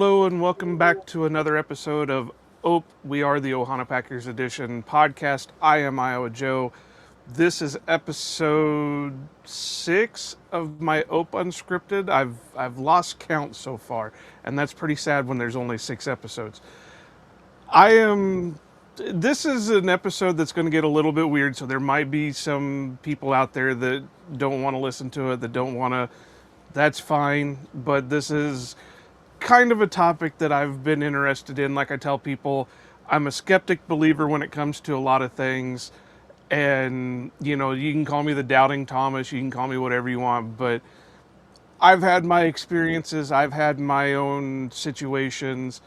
Hello and welcome back to another episode of OPE. We are the Ohana Packers Edition podcast. I am Iowa Joe. This is episode 6 of my OPE Unscripted. I've lost count so far, and that's pretty sad when there's only 6 episodes. I am This is an episode that's going to get a little bit weird, so there might be some people out there that don't want to listen to it, that don't want to. That's fine, but this is kind of a topic that I've been interested in. Like I tell people, I'm a skeptic believer when it comes to a lot of things. And, you can call me the doubting Thomas, you can call me whatever you want, but I've had my experiences, I've had my own situations,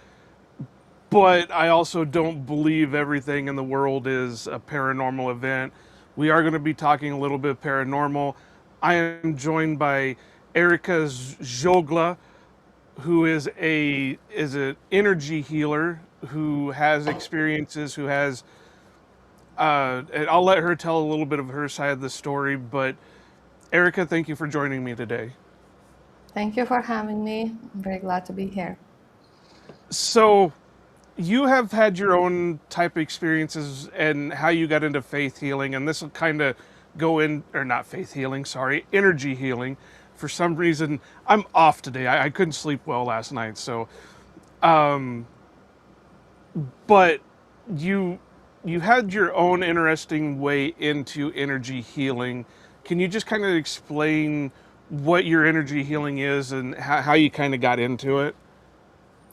but I also don't believe everything in the world is a paranormal event. We are going to be talking a little bit paranormal. I am joined by Erika Zogla, who is an energy healer who has experiences, who has and I'll let her tell a little bit of her side of the story. But Erika, thank you for joining me today. Thank you for having me. I'm very glad to be here. So you have had your own type of experiences and how you got into faith healing, and this will kind of go in, or not faith healing, sorry, energy healing. For some reason, I'm off today. I couldn't sleep well last night, so but you you had your own interesting way into energy healing. Can you just kind of explain what your energy healing is and how you kind of got into it?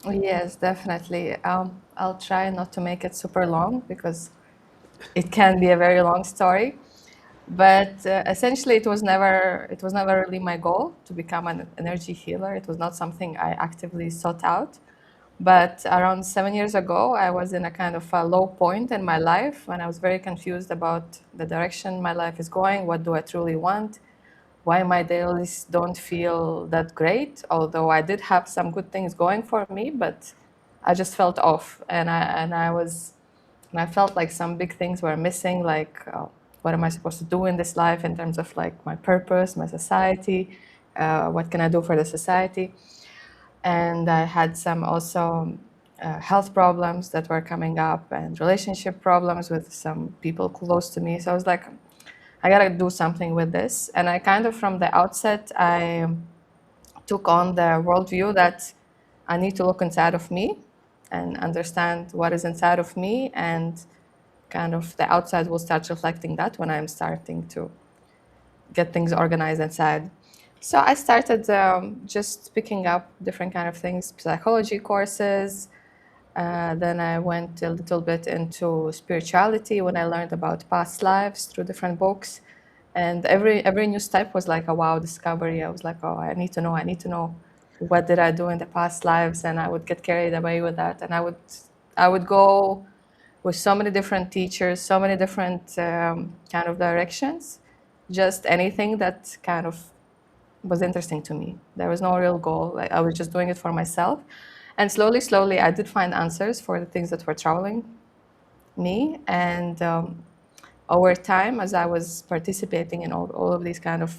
Yes, definitely. I'll try not to make it super long because it can be a very long story. But essentially, it was never really my goal to become an energy healer. It was not something I actively sought out. But around 7 years ago, I was in a kind of a low point in my life when I was very confused about the direction my life is going. What do I truly want? Why my days don't feel that great, although I did have some good things going for me, but I just felt off, and I felt like some big things were missing, like what am I supposed to do in this life in terms of like my purpose, my society, what can I do for the society? And I had some also health problems that were coming up and relationship problems with some people close to me. So I was like, I gotta do something with this. And I kind of, from the outset, I took on the worldview that I need to look inside of me and understand what is inside of me, and kind of the outside will start reflecting that when I'm starting to get things organized inside. So I started just picking up different kind of things, psychology courses. Then I went a little bit into spirituality when I learned about past lives through different books. And every new step was like a wow discovery. I was like, oh, I need to know what did I do in the past lives, and I would get carried away with that. And I would go with so many different teachers, so many different kind of directions, just anything that kind of was interesting to me. There was no real goal. Like, I was just doing it for myself. And slowly, I did find answers for the things that were troubling me. And over time, as I was participating in all of these kind of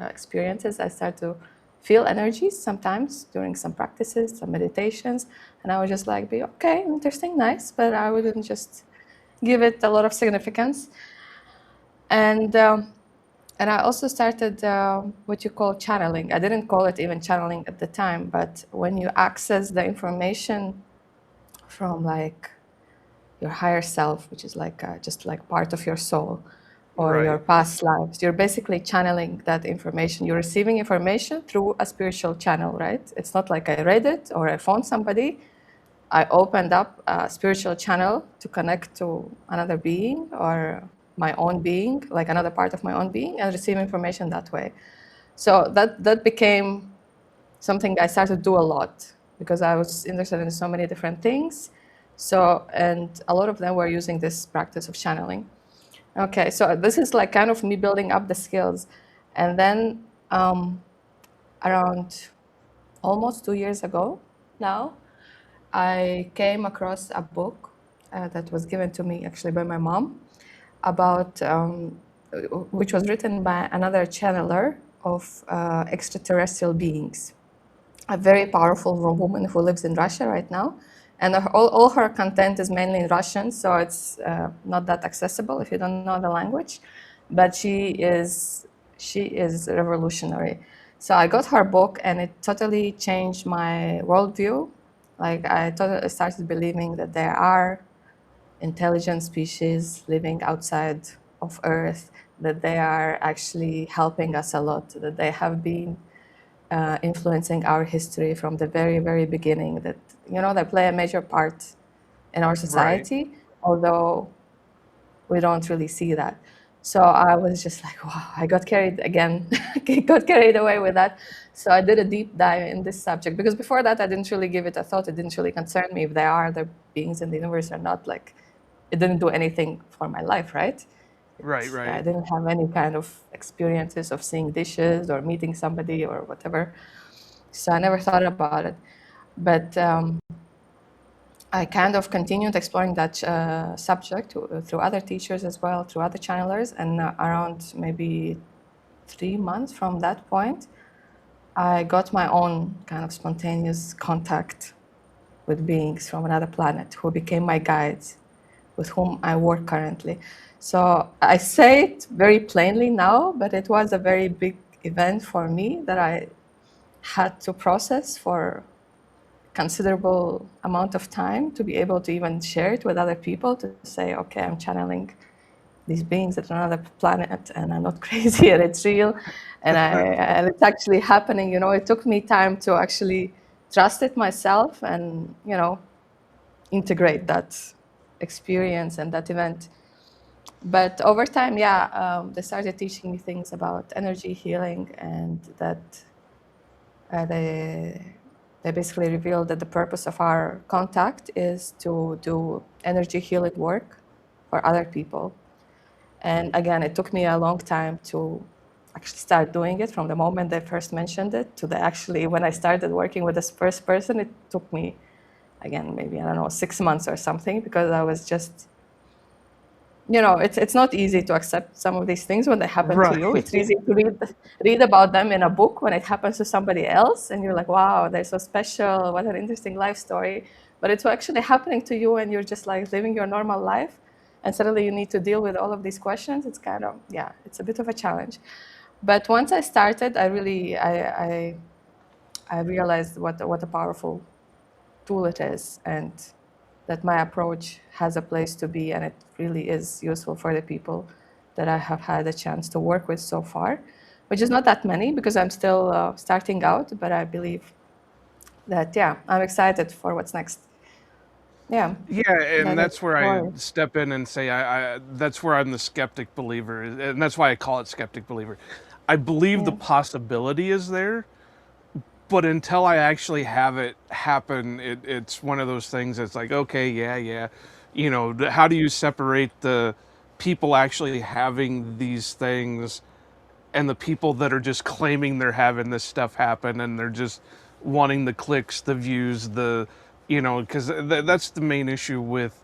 experiences, I started to feel energies sometimes during some practices, some meditations. And I would just like be, okay, interesting, nice, but I wouldn't just give it a lot of significance. And and I also started what you call channeling. I didn't call it even channeling at the time, but when you access the information from like your higher self, which is like just like part of your soul or your Right. past lives, you're basically channeling that information. You're receiving information through a spiritual channel, right? It's not like I read it or I phoned somebody. I opened up a spiritual channel to connect to another being or my own being, like another part of my own being, and receive information that way. So that became something I started to do a lot because I was interested in so many different things. So, and a lot of them were using this practice of channeling. Okay, so this is like kind of me building up the skills. And then around almost 2 years ago now, I came across a book that was given to me actually by my mom about, which was written by another channeler of extraterrestrial beings. a very powerful woman who lives in Russia right now, and all her content is mainly in Russian, so it's not that accessible if you don't know the language. But she is revolutionary. So I got her book, and it totally changed my worldview. Like I totally started believing that there are intelligent species living outside of Earth, that they are actually helping us a lot, that they have been influencing our history from the very, very beginning, that, they play a major part in our Right. society, although we don't really see that. So I was just like, wow, I got carried again, got carried away with that. So I did a deep dive in this subject because before that, I didn't really give it a thought. It didn't really concern me if there are other beings in the universe or not. Like, it didn't do anything for my life, right? Right. I Right. didn't have any kind of experiences of seeing dishes or meeting somebody or whatever. So I never thought about it. But I kind of continued exploring that subject through other teachers as well, through other channelers. And around maybe 3 months from that point, I got my own kind of spontaneous contact with beings from another planet who became my guides, with whom I work currently. So I say it very plainly now, but it was a very big event for me that I had to process for considerable amount of time to be able to even share it with other people, to say, okay, I'm channeling these beings at another planet and I'm not crazy and it's real, and it's actually happening. It took me time to actually trust it myself and integrate that experience and that event. But over time, yeah, they started teaching me things about energy healing, and that they basically revealed that the purpose of our contact is to do energy healing work for other people. And again, it took me a long time to actually start doing it. From the moment they first mentioned it to actually when I started working with this first person, it took me, again, maybe, I don't know, 6 months or something, because I was just, it's not easy to accept some of these things when they happen to you. Right. It's easy to read about them in a book. When it happens to somebody else, and you're like, wow, they're so special. What an interesting life story. But it's actually happening to you, and you're just like living your normal life, and suddenly you need to deal with all of these questions. It's kind of, yeah, it's a bit of a challenge. But once I started, I realized what a powerful tool it is, and that my approach has a place to be, and it really is useful for the people that I have had a chance to work with so far, which is not that many because I'm still starting out, but I believe that, yeah, I'm excited for what's next. Yeah, Yeah, and that is that's the where I story. step in and say I that's where I'm the skeptic believer, and that's why I call it skeptic believer. I believe the Yeah, possibility is there, but until I actually have it happen, it's one of those things that's like, okay, yeah, yeah. How do you separate the people actually having these things and the people that are just claiming they're having this stuff happen and they're just wanting the clicks, the views, because that's the main issue with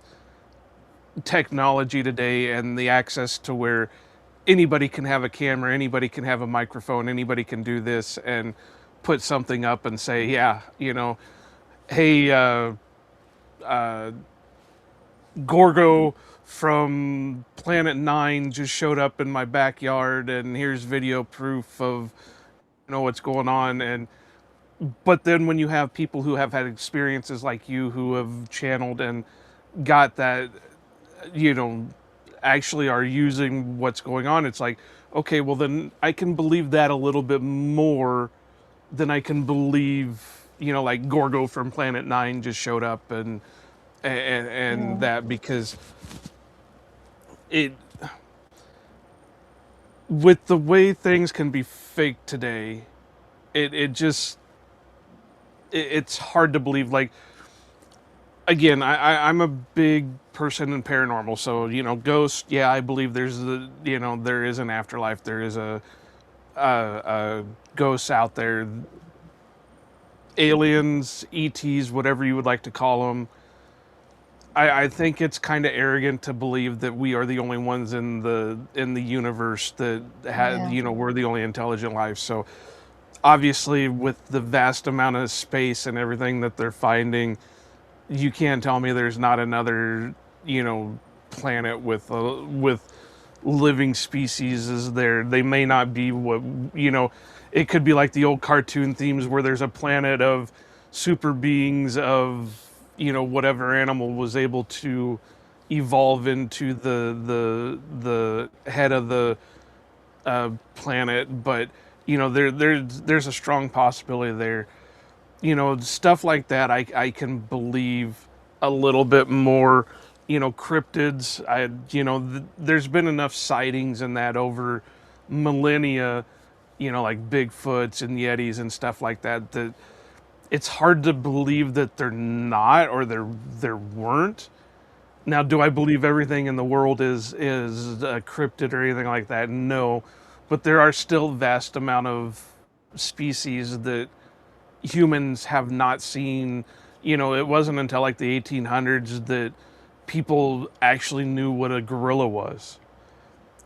technology today and the access to where anybody can have a camera, anybody can have a microphone, anybody can do this and put something up and say, yeah, hey, Gorgo from Planet Nine just showed up in my backyard, and here's video proof of what's going on. And but then when you have people who have had experiences like you, who have channeled and got that, you know, actually are using what's going on, it's like, okay, well then I can believe that a little bit more than I can believe, like Gorgo from Planet Nine just showed up and yeah, that, because it, with the way things can be faked today, it just it's hard to believe. Like, again, I'm a big person in paranormal, so ghosts. Yeah, I believe there is an afterlife. There is a ghosts out there, aliens, ETs, whatever you would like to call them. I think it's kind of arrogant to believe that we are the only ones in the universe that yeah, we're the only intelligent life. So obviously with the vast amount of space and everything that they're finding, you can't tell me there's not another, planet with living species is there. They may not be what, it could be like the old cartoon themes where there's a planet of super beings of, whatever animal was able to evolve into the head of the planet. But there's a strong possibility there. Stuff like that I can believe a little bit more. Cryptids, there's been enough sightings and that over millennia, like Bigfoots and Yetis and stuff like that, that it's hard to believe that they're not, or there weren't. Now, do I believe everything in the world is cryptid or anything like that? No, but there are still vast amount of species that humans have not seen. It wasn't until like the 1800s that people actually knew what a gorilla was.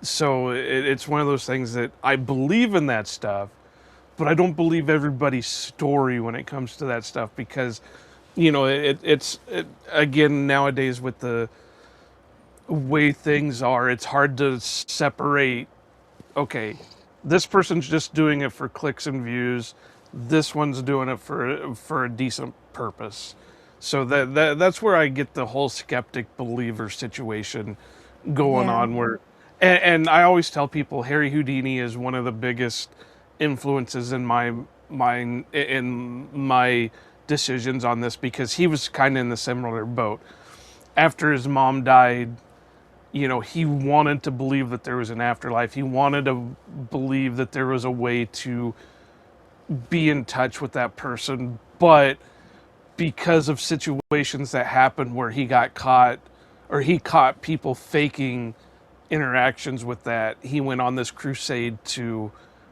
So it's one of those things that I believe in that stuff, but I don't believe everybody's story when it comes to that stuff, because again, nowadays with the way things are, it's hard to separate. Okay, this person's just doing it for clicks and views. This one's doing it for a decent purpose. So that's where I get the whole skeptic believer situation going Yeah. on. Where, and I always tell people Harry Houdini is one of the biggest influences in my mind, in my decisions on this, because he was kind of in the similar boat. After his mom died, he wanted to believe that there was an afterlife. He wanted to believe that there was a way to be in touch with that person. But because of situations that happened where he got caught, or he caught people faking interactions with that, he went on this crusade to,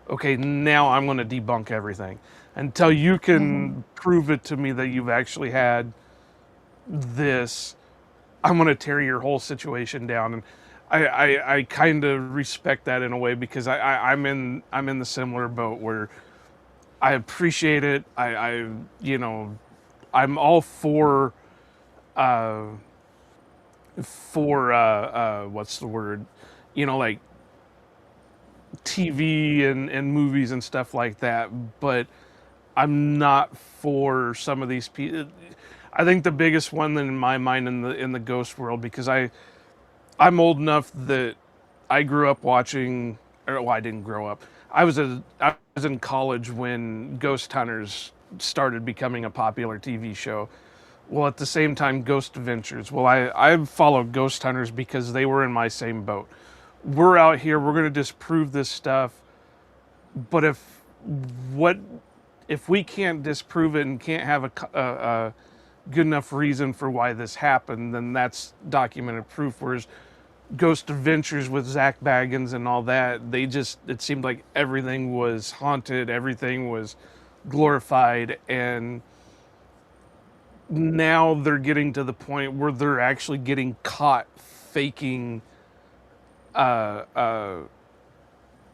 okay, now I'm going to debunk everything. Until you Hmm. can prove it to me that you've actually had this, I'm going to tear your whole situation down. And I kind of respect that in a way, because I'm in the similar boat where I appreciate it. You know I'm all uh, what's the word, like TV and movies and stuff like that. But I'm not for some of these people. I think the biggest one in my mind in the ghost world, because I'm old enough that I grew up watching, or well, I didn't grow up. I was in college when Ghost Hunters started becoming a popular TV show. Well, at the same time, Ghost Adventures. Well, I've followed Ghost Hunters because they were in my same boat. We're out here. We're gonna disprove this stuff. But what if we can't disprove it and can't have a good enough reason for why this happened? Then that's documented proof. Whereas Ghost Adventures with Zach Baggins and all that, it seemed like everything was haunted, everything was glorified, and now they're getting to the point where they're actually getting caught faking uh, uh,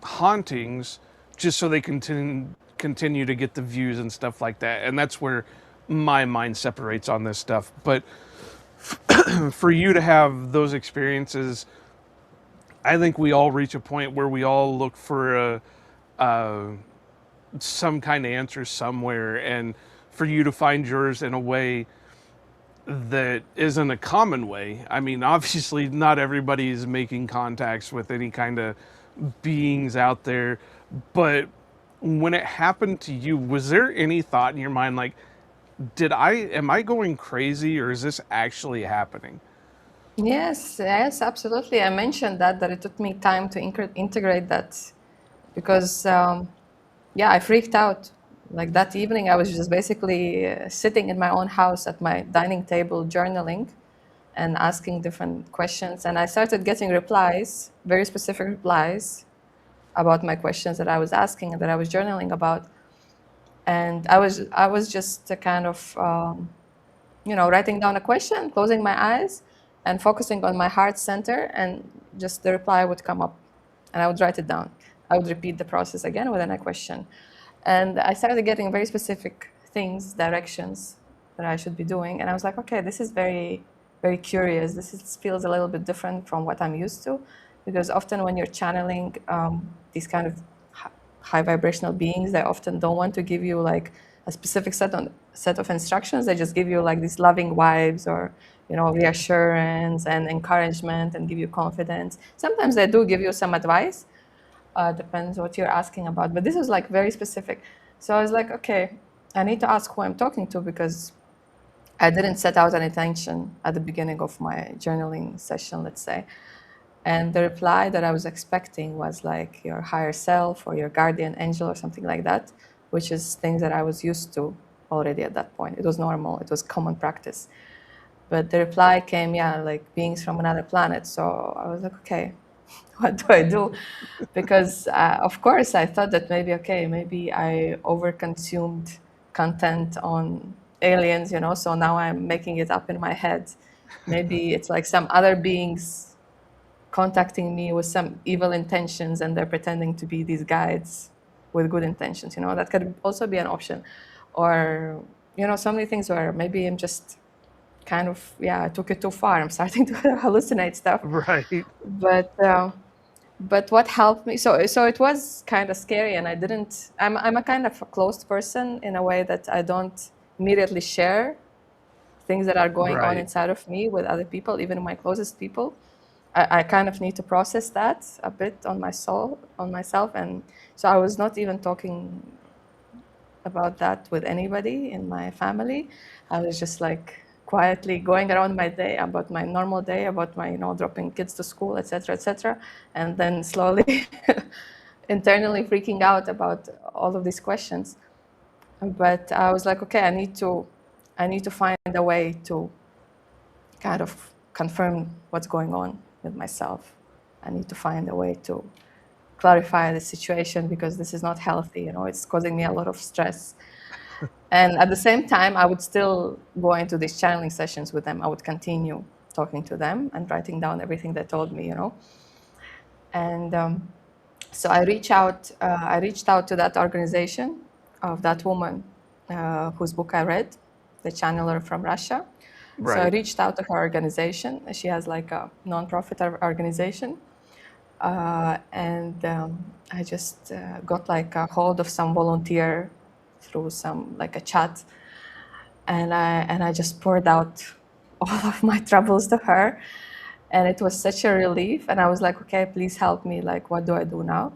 hauntings just so they continue to get the views and stuff like that. And that's where my mind separates on this stuff. But for you to have those experiences, I think we all reach a point where we all look for uh, some kind of answer somewhere, and for you to find yours in a way that isn't a common way. I mean, obviously, not everybody is making contacts with any kind of beings out there, but when it happened to you, was there any thought in your mind like, am I going crazy, or is this actually happening? Yes, yes, absolutely. I mentioned that it took me time to integrate that because yeah, I freaked out. Like that evening, I was just basically sitting in my own house at my dining table, journaling and asking different questions. And I started getting replies, very specific replies about my questions that I was asking and that I was journaling about. And I was just kind of writing down a question, closing my eyes, and focusing on my heart center, and just the reply would come up, and I would write it down. I would repeat the process again within a question. And I started getting very specific things, directions that I should be doing. And I was like, okay, this is very, very curious. Feels a little bit different from what I'm used to. Because often when you're channeling these kind of high vibrational beings, they often don't want to give you like a specific set of instructions. They just give you like these loving vibes or reassurance and encouragement and give you confidence. Sometimes they do give you some advice, depends what you're asking about. But this is like very specific. So I was like, okay, I need to ask who I'm talking to because I didn't set out an intention at the beginning of my journaling session, let's say. And the reply that I was expecting was like your higher self or your guardian angel or something like that, which is things that I was used to already at that point. It was normal, it was common practice. But the reply came, yeah, like beings from another planet. So I was like, okay, what do I do? Because of course I thought that maybe I overconsumed content on aliens, so now I'm making it up in my head. Maybe it's like some other beings contacting me with some evil intentions and they're pretending to be these guides with good intentions, that could also be an option. Or so many things where maybe I'm just kind of, I took it too far, I'm starting to hallucinate stuff. Right. But what helped me, so it was kind of scary, and I'm a kind of a closed person in a way that I don't immediately share things that are going on Right. inside of me with other people, even my closest people. I kind of need to process that a bit on myself. And so I was not even talking about that with anybody in my family. I was just like quietly going around my day, about my normal day, about my dropping kids to school, etc., etc., and then slowly internally freaking out about all of these questions. But I was like, okay, I need to find a way to kind of confirm what's going on with myself. I need to find a way to clarify the situation because this is not healthy. It's causing me a lot of stress. And at the same time, I would still go into these channeling sessions with them. I would continue talking to them and writing down everything they told me. And so I reached out. I reached out to that organization of that woman whose book I read, the channeler from Russia. So I Right. reached out to her organization. She has like a non-profit organization. And I just got like a hold of some volunteer through some like a chat, and I just poured out all of my troubles to her, and it was such a relief. And I was like, okay, please help me. Like, what do I do now?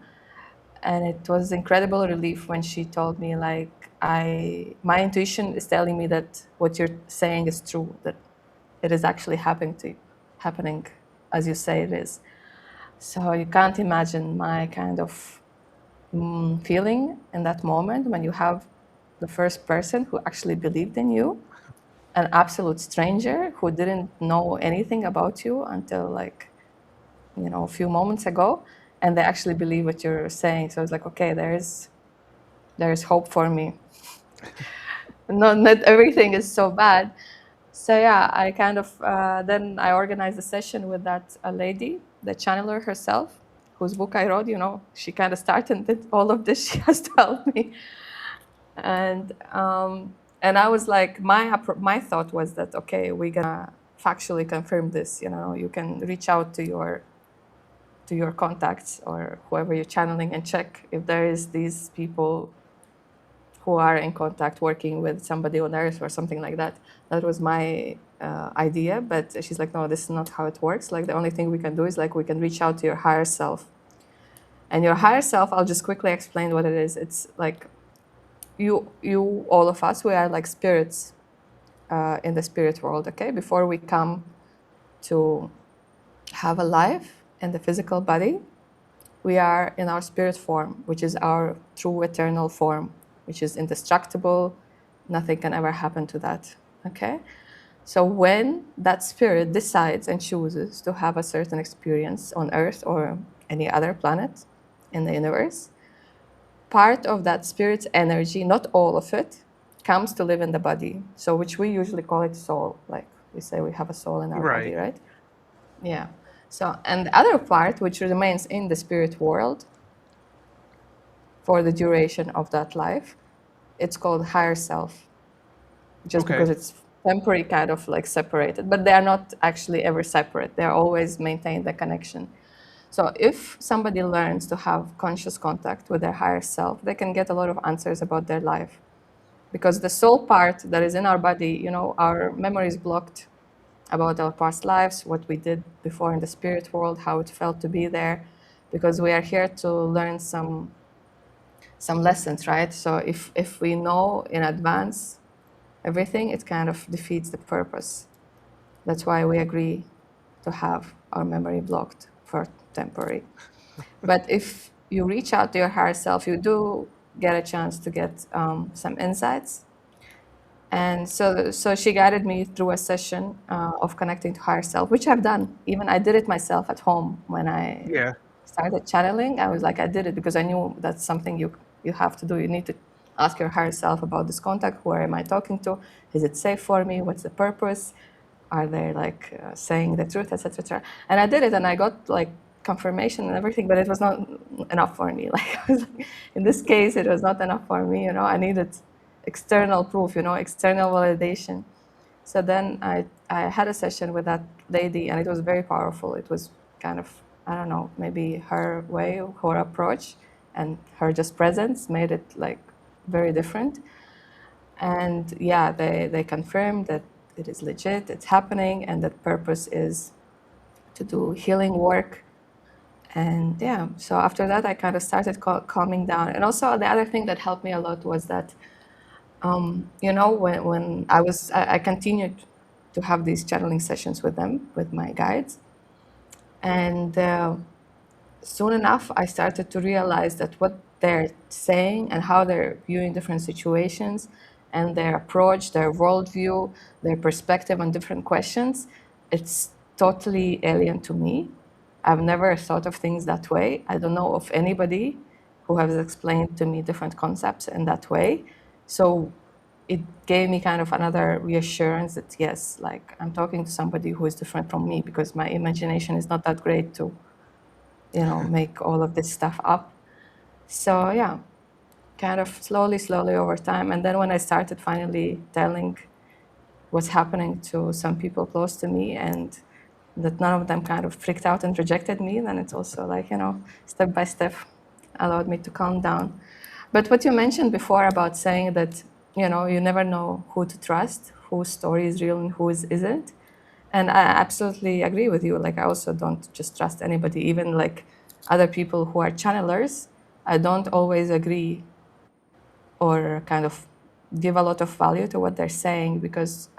And it was incredible relief when she told me like my intuition is telling me that what you're saying is true, that it is actually happening as you say it is. So you can't imagine my kind of feeling in that moment when you have the first person who actually believed in you, an absolute stranger who didn't know anything about you until like a few moments ago, and they actually believe what you're saying. So it's like, okay, there's hope for me. Not everything is so bad. So yeah, I kind of then I organized a session with that lady, the channeler herself, whose book I wrote. She kind of started all of this. She has to help me, and I was like, my thought was that okay, we're gonna factually confirm this. You can reach out to your contacts or whoever you're channeling and check if there is these people who are in contact working with somebody on earth or something like that. That was my idea, but she's like, no, this is not how it works. Like the only thing we can do is like we can reach out to your higher self. And your higher self, I'll just quickly explain what it is. It's like you all of us, we are like spirits in the spirit world, okay? Before we come to have a life in the physical body, we are in our spirit form, which is our true eternal form, which is indestructible. Nothing can ever happen to that, okay? So when that spirit decides and chooses to have a certain experience on Earth or any other planet in the universe, part of that spirit's energy, not all of it, comes to live in the body. So which we usually call it soul, like we say we have a soul in our body, Right. right? Yeah. So, and the other part, which remains in the spirit world, for the duration of that life. It's called higher self, just Okay. because it's temporary, kind of like separated, but they are not actually ever separate. They are always maintain the connection. So if somebody learns to have conscious contact with their higher self, they can get a lot of answers about their life. Because the soul part that is in our body, our memory is blocked about our past lives, what we did before in the spirit world, how it felt to be there, because we are here to learn some lessons, right? So if we know in advance everything, it kind of defeats the purpose. That's why we agree to have our memory blocked for temporary. But if you reach out to your higher self, you do get a chance to get some insights. And so she guided me through a session of connecting to higher self, which I've done. Even I did it myself at home when I Yeah. started channeling. I was like, I did it because I knew that's something you have to do. You need to ask your higher self about this contact. Who am I talking to? Is it safe for me? What's the purpose? Are they like saying the truth, etc., etc.? And I did it, and I got like confirmation and everything, but it was not enough for me. Like, I was like, in this case, it was not enough for me. I needed external proof, external validation. So then I had a session with that lady, and it was very powerful. It was kind of, I don't know, maybe her way, her approach, and her just presence made it like very different. And yeah, they confirmed that it is legit, it's happening, and that purpose is to do healing work. And yeah, so after that, I kind of started calming down. And also, the other thing that helped me a lot was that when I continued to have these channeling sessions with them, with my guides. And soon enough, I started to realize that what they're saying and how they're viewing different situations and their approach, their worldview, their perspective on different questions, it's totally alien to me. I've never thought of things that way. I don't know of anybody who has explained to me different concepts in that way. So it gave me kind of another reassurance that yes, like I'm talking to somebody who is different from me, because my imagination is not that great to, make all of this stuff up. So yeah, kind of slowly over time. And then when I started finally telling what's happening to some people close to me, and that none of them kind of freaked out and rejected me, then it's also like, step by step allowed me to calm down. But what you mentioned before about saying that, you never know who to trust, whose story is real and whose isn't. And I absolutely agree with you. Like, I also don't just trust anybody, even like other people who are channelers. I don't always agree or kind of give a lot of value to what they're saying, because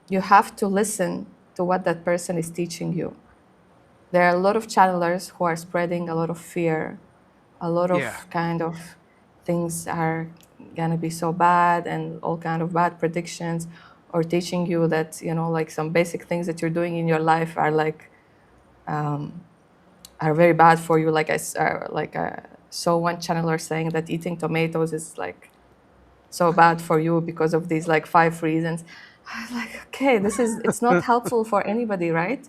you have to listen to what that person is teaching you. There are a lot of channelers who are spreading a lot of fear, a lot Yeah. of kind of things are gonna be so bad, and all kind of bad predictions, or teaching you that, like some basic things that you're doing in your life are like are very bad for you. Like I saw one channeler saying that eating tomatoes is like so bad for you because of these like 5 reasons. I was like, okay, it's not helpful for anybody, right?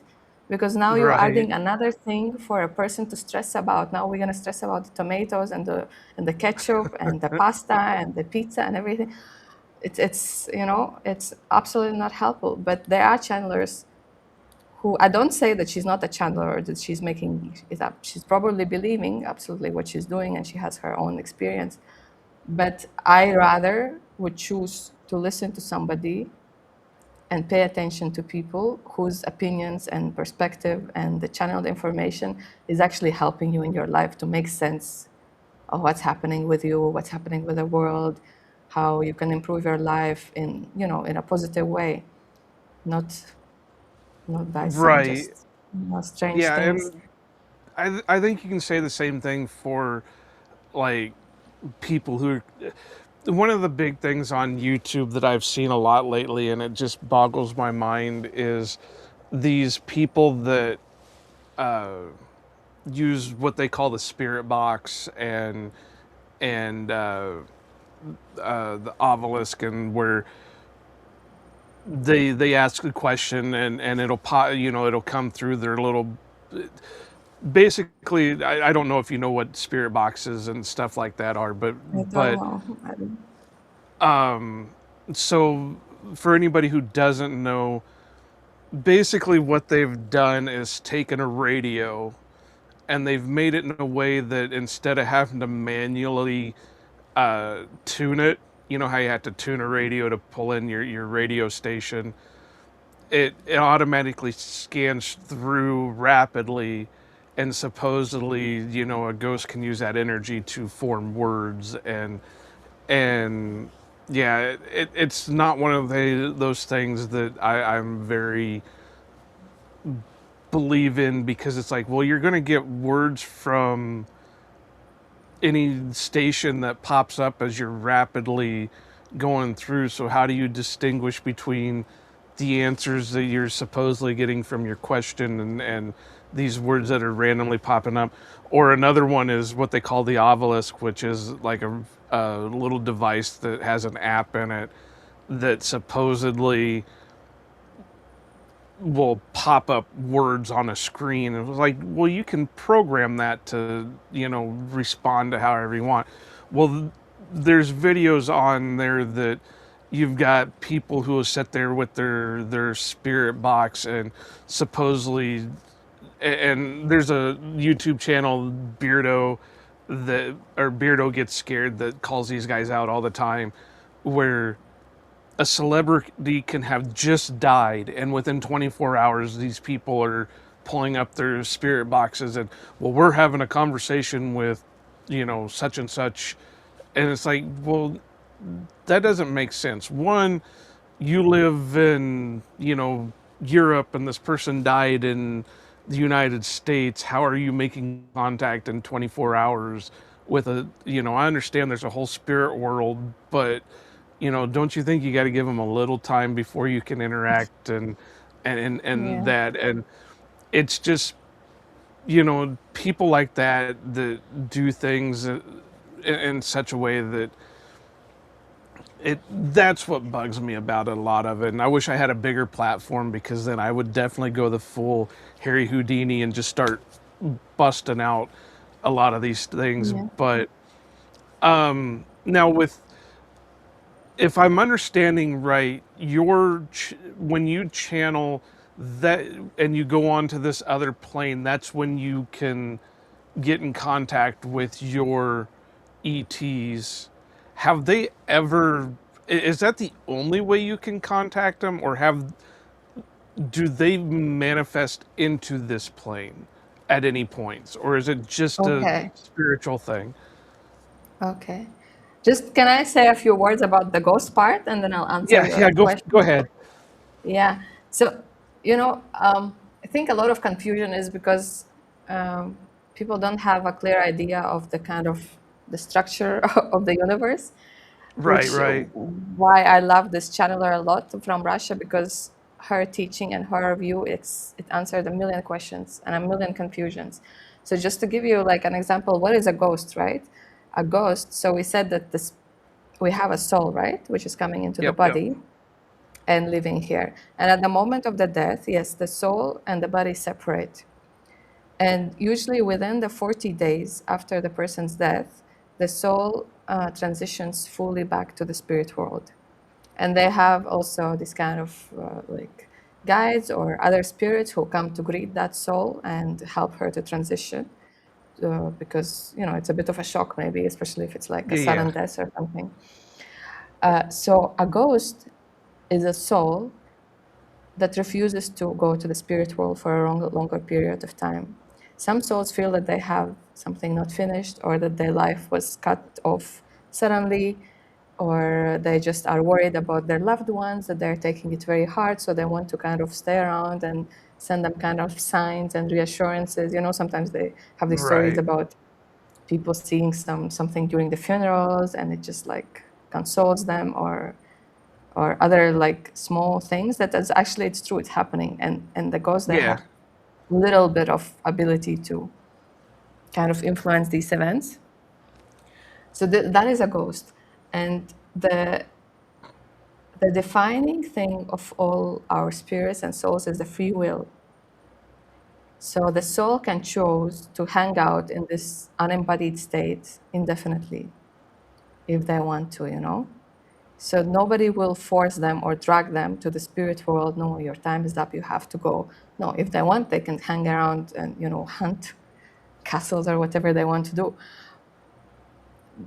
Because now you're Right. adding another thing for a person to stress about. Now we're gonna stress about the tomatoes and the ketchup and the pasta and the pizza and everything. It's absolutely not helpful. But there are channelers who, I don't say that she's not a channeler or that she's making it up. She's probably believing absolutely what she's doing, and she has her own experience. But I rather would choose to listen to somebody and pay attention to people whose opinions and perspective and the channeled information is actually helping you in your life to make sense of what's happening with you, what's happening with the world, how you can improve your life in a positive way, not by some Right. just strange Yeah, things. and I think you can say the same thing for like people who are, one of the big things on YouTube that I've seen a lot lately, and it just boggles my mind, is these people that use what they call the spirit box and the obelisk, and where they ask a question and it'll it'll come through their little basically, I don't know if you know what spirit boxes and stuff like that are, but I don't but know. I don't. so for anybody who doesn't know, basically what they've done is taken a radio and they've made it in a way that instead of having to manually tune it, you know how you have to tune a radio to pull in your radio station, it automatically scans through rapidly, and supposedly, you know, a ghost can use that energy to form words. And yeah, it's not one of those things that I'm very believe in, because it's like, well, you're going to get words from any station that pops up as you're rapidly going through. So how do you distinguish between the answers that you're supposedly getting from your question and these words that are randomly popping up? Or another one is what they call the obelisk, which is like a little device that has an app in it that supposedly will pop up words on a screen. And it was like, well, you can program that to, you know, respond to however you want. Well, there's videos on there that you've got people who will sit there with their spirit box and supposedly, and there's a YouTube channel, Beardo, that, or Beardo Gets Scared, that calls these guys out all the time, where a celebrity can have just died, and within 24 hours these people are pulling up their spirit boxes and, well, we're having a conversation with, you know, such and such. And it's like, well, that doesn't make sense. One, you live in, you know, Europe, and this person died in the United States. How are you making contact in 24 hours with a, you know, I understand there's a whole spirit world, but, you know, don't you think you got to give them a little time before you can interact and Yeah. that? And it's just, you know, people like that that do things in such a way that that's what bugs me about it, a lot of it. And I wish I had a bigger platform, because then I would definitely go the full Harry Houdini and just start busting out a lot of these things. Yeah. But now, with, if I'm understanding right, when you channel that and you go on to this other plane, that's when you can get in contact with your ETs. Have they ever? Is that the only way you can contact them, or do they manifest into this plane at any points, or is it just a Okay. spiritual thing? Okay. Just can I say a few words about the ghost part and then I'll answer Yeah, your yeah. Go question? ahead. Yeah. So, I think a lot of confusion is because um, people don't have a clear idea of the kind of the structure of the universe, Right, which right. why I love this channeler a lot from Russia, because her teaching and her view, it answered a million questions and a million confusions. So just to give you like an example, what is a ghost, right? A ghost. So we said that we have a soul, right, which is coming into the Yep, yep. body and living here. And at the moment of the death, yes, the soul and the body separate. And usually within the 40 days after the person's death, the soul transitions fully back to the spirit world. And they have also this kind of like guides or other spirits who come to greet that soul and help her to transition. Because it's a bit of a shock, maybe, especially if it's like a Yeah, yeah. sudden death or something. So a ghost is a soul that refuses to go to the spirit world for a longer period of time. Some souls feel that they have something not finished, or that their life was cut off suddenly, or they just are worried about their loved ones, that they're taking it very hard, so they want to kind of stay around and send them kind of signs and reassurances. Sometimes they have these stories Right. about people seeing something during the funerals, and it just like consoles them, or other like small things that is actually, it's true, it's happening, and the ghosts, they Yeah. have little bit of ability to kind of influence these events. So that is a ghost. And the defining thing of all our spirits and souls is the free will. So the soul can choose to hang out in this unembodied state indefinitely if they want to, you know. So nobody will force them or drag them to the spirit world. No, your time is up, you have to go. No, if they want, they can hang around and, you know, hunt castles or whatever they want to do.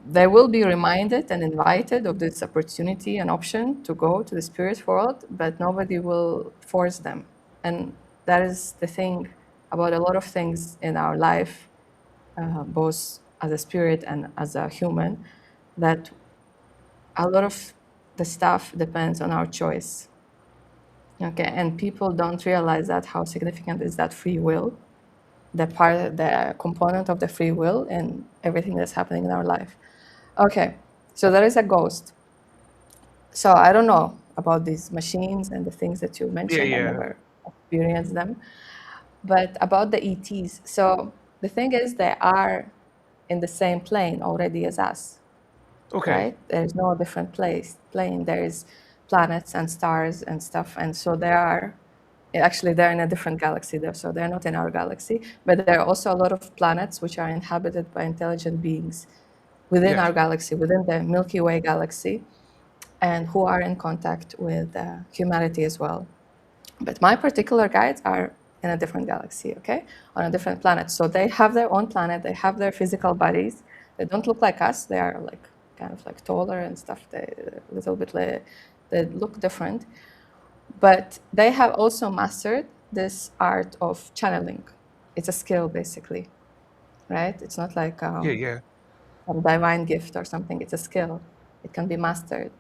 They will be reminded and invited of this opportunity and option to go to the spirit world, but nobody will force them. And that is the thing about a lot of things in our life, both as a spirit and as a human, that a lot of the stuff depends on our choice. Okay, and people don't realize that how significant is that free will, the component of the free will in everything that's happening in our life. Okay, so there is a ghost. So I don't know about these machines and the things that you Yeah, mentioned. I yeah. never experienced them. But about the ETs, so the thing is they are in the same plane already as us, Okay. right? There's no different plane. There's planets and stars and stuff. And so they are actually they're in a different galaxy there, so they're not in our galaxy. But there are also a lot of planets which are inhabited by intelligent beings within Yeah. our galaxy, within the Milky Way galaxy, and who are in contact with humanity as well. But my particular guides are in a different galaxy, okay, on a different planet. So they have their own planet. They have their physical bodies. They don't look like us. They are like kind of like taller and stuff. They a little bit they look different. But they have also mastered this art of channeling. It's a skill, basically, right? It's not like Yeah, yeah. some divine gift or something. It's a skill. It can be mastered.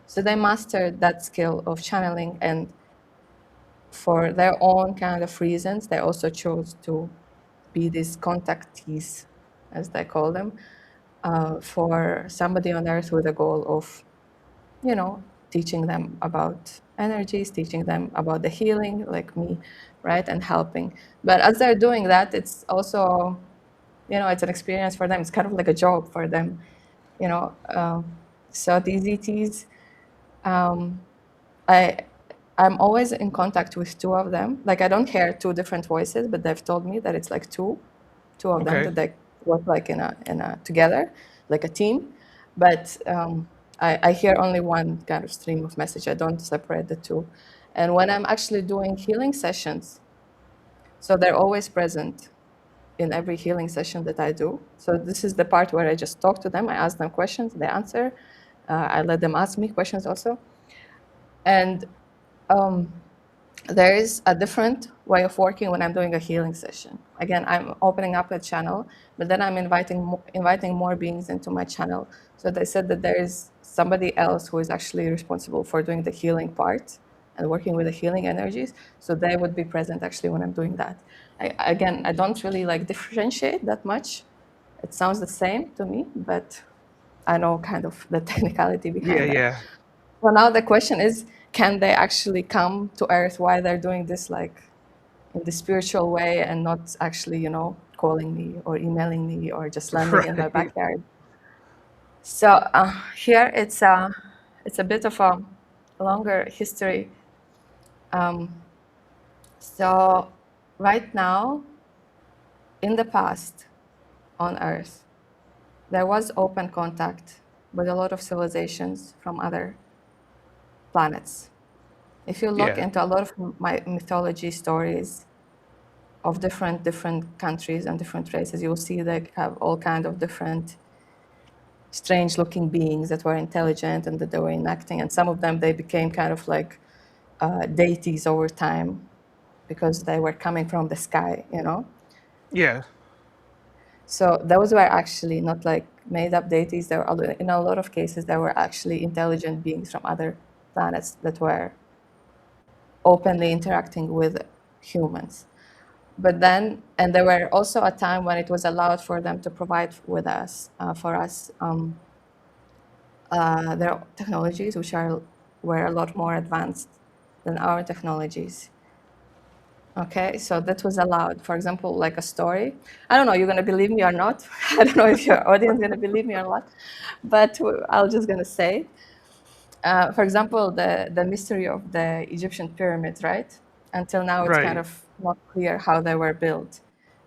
So they mastered that skill of channeling, and for their own kind of reasons, they also chose to be these contactees, as they call them, for somebody on earth with a goal of, you know, teaching them about energies, teaching them about the healing, like me, right, and helping. But as they're doing that, it's also, you know, it's an experience for them. It's kind of like a job for them, you know. So these ETs, um, I I'm always in contact with two of them. Like I don't hear two different voices, but they've told me that it's like two of them Okay. that they work like in a together, like a team. But I hear only one kind of stream of message. I don't separate the two. And when I'm actually doing healing sessions, so they're always present in every healing session that I do. So this is the part where I just talk to them. I ask them questions, they answer. I let them ask me questions also. And um, there is a different way of working when I'm doing a healing session. Again, I'm opening up a channel, but then I'm inviting more beings into my channel. So they said that there is somebody else who is actually responsible for doing the healing part and working with the healing energies. So they would be present actually when I'm doing that. Again, I don't really like differentiate that much. It sounds the same to me, but I know kind of the technicality Yeah, behind that. yeah. So now the question is, can they actually come to Earth while they're doing this, like in the spiritual way, and not actually, you know, calling me or emailing me or just landing in my Right. backyard? So here it's a bit of a longer history. Um, so right now, in the past, on Earth, there was open contact with a lot of civilizations from other planets. If you look Yeah. into a lot of my mythology stories of different countries and different races, you'll see they have all kind of different strange looking beings that were intelligent and that they were enacting, and some of them they became kind of like deities over time because they were coming from the sky, you know. Yeah. So those were actually not like made up deities. There were in a lot of cases there were actually intelligent beings from other planets that were openly interacting with humans. But then, and there were also a time when it was allowed for them to provide with us, for us, their technologies, which were a lot more advanced than our technologies. Okay, so that was allowed. For example, like a story. I don't know, you're gonna believe me or not. I don't know if your audience is gonna believe me or not, but I'm just gonna say. For example, the mystery of the Egyptian pyramids, right? Until now, it's kind Right. of not clear how they were built,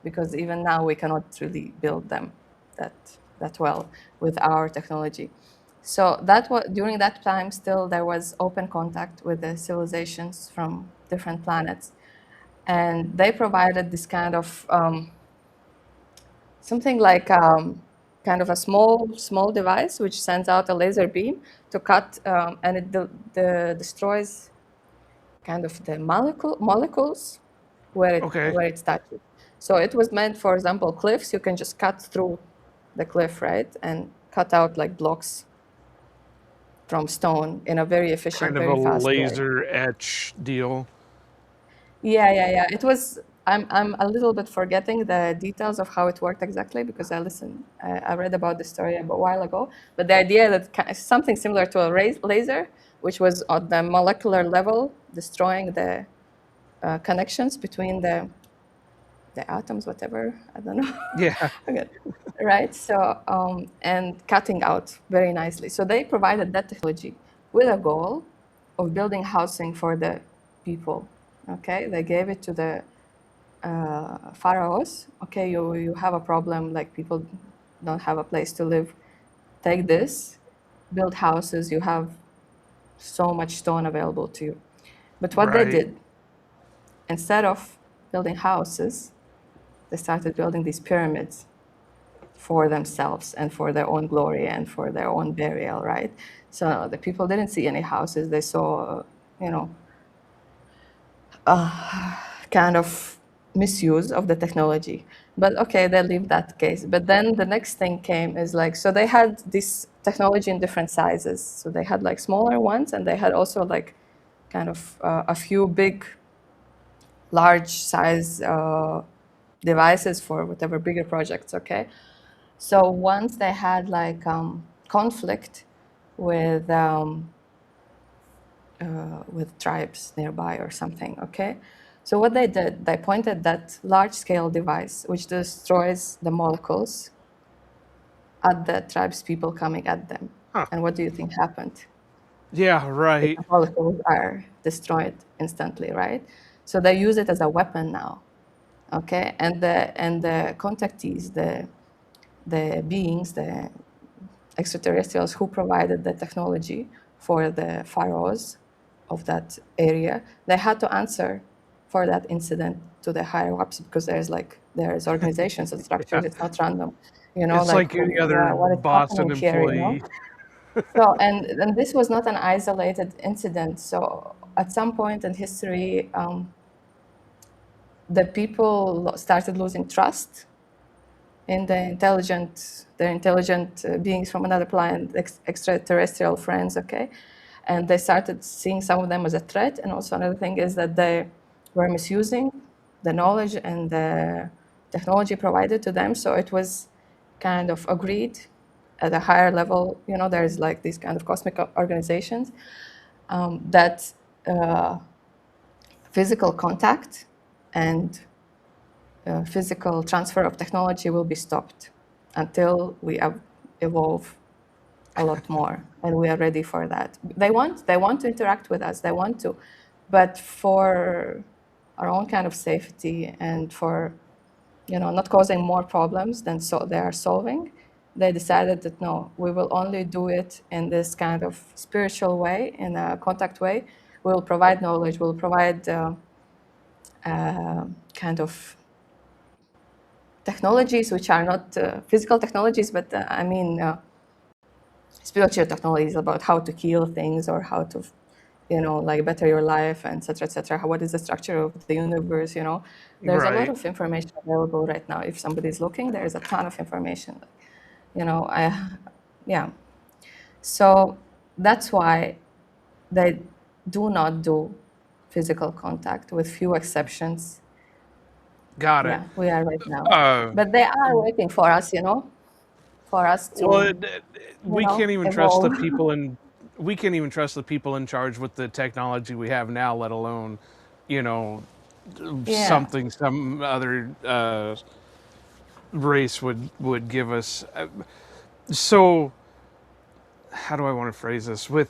because even now we cannot really build them that well with our technology. So that was during that time. Still, there was open contact with the civilizations from different planets, and they provided this kind of something like kind of a small device which sends out a laser beam to cut, and it destroys kind of the molecules Okay. where it touches. So it was meant, for example, cliffs. You can just cut through the cliff, right, and cut out like blocks from stone in a very efficient, Kind of a very fast way. laser etch deal. Yeah. It was. I'm a little bit forgetting the details of how it worked exactly, because I read about the story a while ago. But the idea that something similar to a laser, which was at the molecular level, destroying the connections between the atoms, whatever, I don't know. Yeah. Okay. Right. So and cutting out very nicely. So they provided that technology with a goal of building housing for the people. Okay, they gave it to the pharaohs. Okay, you have a problem, like people don't have a place to live. Take this, build houses. You have so much stone available to you. But what they Right. did, instead of building houses, they started building these pyramids for themselves and for their own glory and for their own burial, right? So the people didn't see any houses. They saw, you know, kind of misuse of the technology. But okay, they leave that case. But then the next thing came is like, so they had this technology in different sizes. So they had like smaller ones, and they had also like kind of a few big, large size devices for whatever bigger projects, okay? So once they had like conflict with tribes nearby or something, okay? So what they did, they pointed that large-scale device, which destroys the molecules, at the tribes people coming at them. Huh. And what do you think happened? Yeah. The Right. molecules are destroyed instantly, right? So they use it as a weapon now, okay? And the contactees, the beings, the extraterrestrials who provided the technology for the pharaohs of that area, they had to answer for that incident to the higher ups, because there's organizations and Yeah. structures. It's not random, It's like like any other what is Boston happening here. employee. So and this was not an isolated incident. So at some point in history, the people started losing trust in their intelligent beings from another planet, extraterrestrial friends, okay? And they started seeing some of them as a threat. And also another thing is that they were misusing the knowledge and the technology provided to them. So it was kind of agreed at a higher level. There's like these kind of cosmic organizations that physical contact and physical transfer of technology will be stopped until we evolve a lot more, and we are ready for that. They want to interact with us. They want to, but for our own kind of safety and for not causing more problems than they are solving, they decided that no, we will only do it in this kind of spiritual way, in a contact way. We will provide knowledge. We'll provide kind of technologies which are not physical technologies, but I mean spiritual technologies about how to heal things or how to, like better your life, and etc. etc. What is the structure of the universe? There's a lot Right. of information available right now. If somebody's looking, there is a ton of information. I yeah. So that's why they do not do physical contact, with few exceptions. Got it. Yeah, we are right now, Uh, but they are waiting for us. For us well, to we can't even trust the evolve. people in. We can't even trust the people in charge with the technology we have now, let alone, you know, Yeah. something some other race would give us. So, how do I want to phrase this? With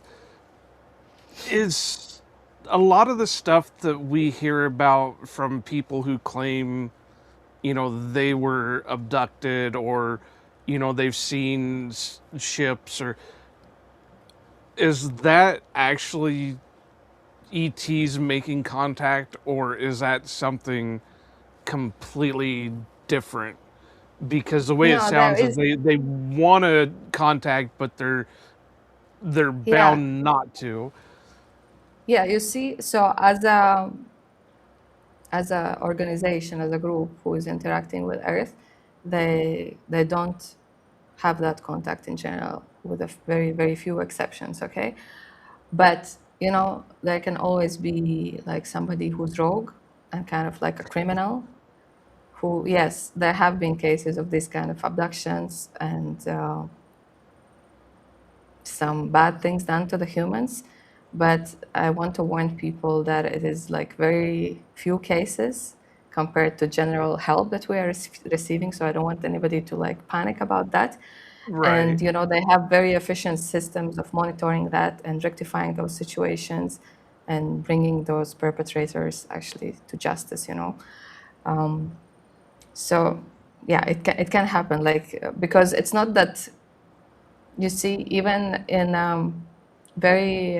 is a lot of the stuff that we hear about from people who claim, they were abducted, or, they've seen ships, or is that actually ETs making contact, or is that something completely different? Because the way it No, there sounds is is, they want to contact, but they're yeah, bound not to. yeah. You see, so as a organization, as a group who is interacting with Earth, they don't have that contact in general, with a very very few exceptions. Okay, but there can always be like somebody who's rogue and kind of like a criminal. Who, yes, there have been cases of this kind of abductions and some bad things done to the humans, but I want to warn people that it is like very few cases compared to general help that we are receiving. So I don't want anybody to like panic about that. Right. And they have very efficient systems of monitoring that and rectifying those situations and bringing those perpetrators actually to justice. So yeah, it can happen, like, because it's not that, you see, even in very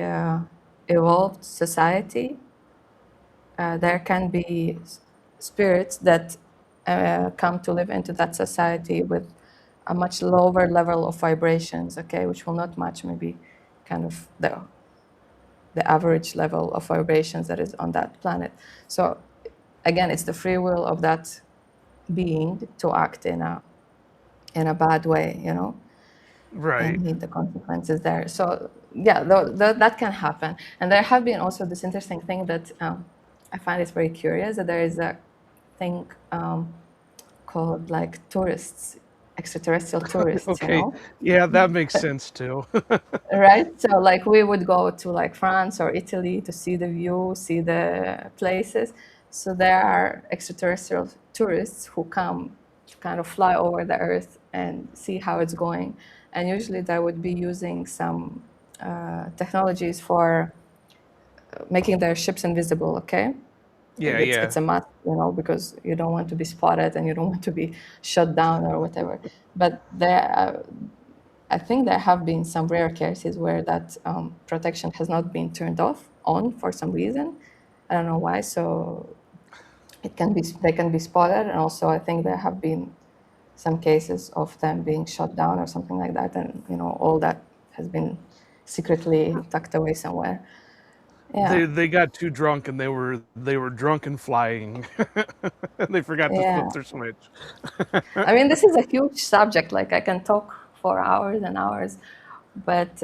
evolved society, there can be spirits that come to live into that society with a much lower level of vibrations, okay, which will not match maybe kind of the average level of vibrations that is on that planet. So again, it's the free will of that being to act in a bad way, and Right. meet the consequences there. So yeah, that can happen. And there have been also this interesting thing that I find is very curious, that there is a thing called like tourists, extraterrestrial tourists, Okay. Yeah, that makes sense too. right? So like we would go to like France or Italy to see the view, see the places. So there are extraterrestrial tourists who come to kind of fly over the earth and see how it's going. And usually they would be using some technologies for making their ships invisible, okay? Yeah, It's yeah. a must, because you don't want to be spotted and you don't want to be shut down or whatever. But I think there have been some rare cases where that protection has not been turned off on for some reason. I don't know why. So they can be spotted, and also I think there have been some cases of them being shut down or something like that, and all that has been secretly tucked away somewhere. Yeah, They got too drunk, and they were drunk and flying. And they forgot to yeah. flip their switch. I mean, this is a huge subject. Like I can talk for hours and hours, but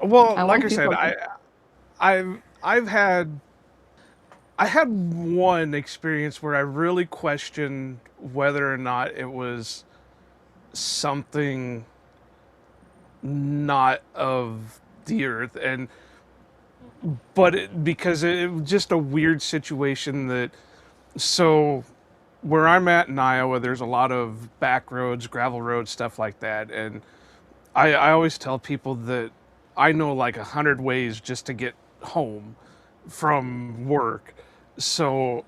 Well, I like want I said, people to. I've had I had one experience where I really questioned whether or not it was something not of the earth, and because it was just a weird situation. That so where I'm at in Iowa, there's a lot of back roads, gravel roads, stuff like that, and I always tell people that I know like 100 ways just to get home from work. So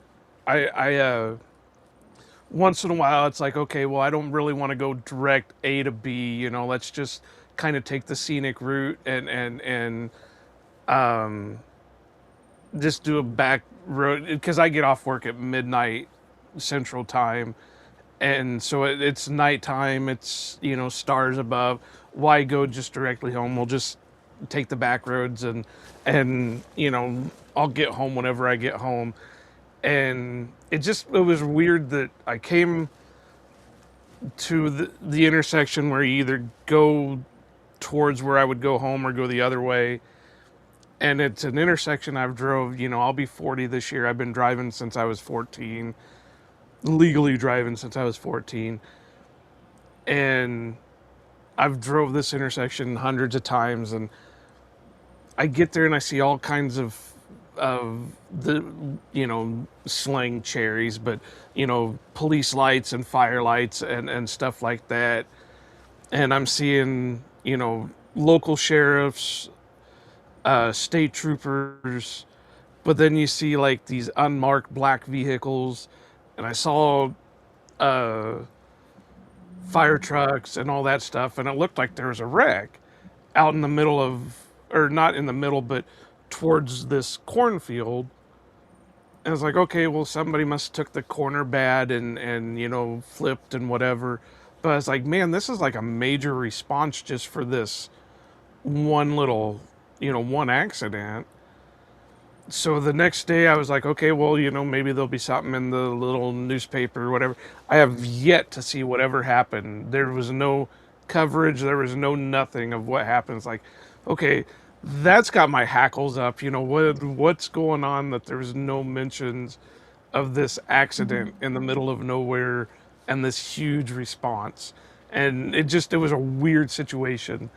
I once in a while it's like, okay, well, I don't really want to go direct A to B. Let's just kind of take the scenic route, and just do a back road, because I get off work at midnight Central Time, and so it's nighttime. It's stars above. Why go just directly home? We'll just take the back roads, and I'll get home whenever I get home. And it was weird that I came to the intersection where you either go towards where I would go home or go the other way. And it's an intersection I've drove, I'll be 40 this year. I've been driving since I was 14, legally driving since I was 14. And I've drove this intersection hundreds of times, and I get there and I see all kinds of the slang cherries, but police lights and fire lights and stuff like that. And I'm seeing local sheriffs, state troopers, but then you see like these unmarked black vehicles, and I saw uh, fire trucks and all that stuff, and it looked like there was a wreck out in the middle of, or not in the middle, but towards this cornfield. And I was like, okay, well, somebody must have took the corner bad and flipped and whatever. But I was like, man, this is like a major response just for this one little, one accident. So the next day I was like, okay, well, maybe there'll be something in the little newspaper or whatever. I have yet to see whatever happened. There was no coverage, there was no nothing of what happens. Like, okay, that's got my hackles up. What's going on that there's no mentions of this accident in the middle of nowhere and this huge response. And it was a weird situation.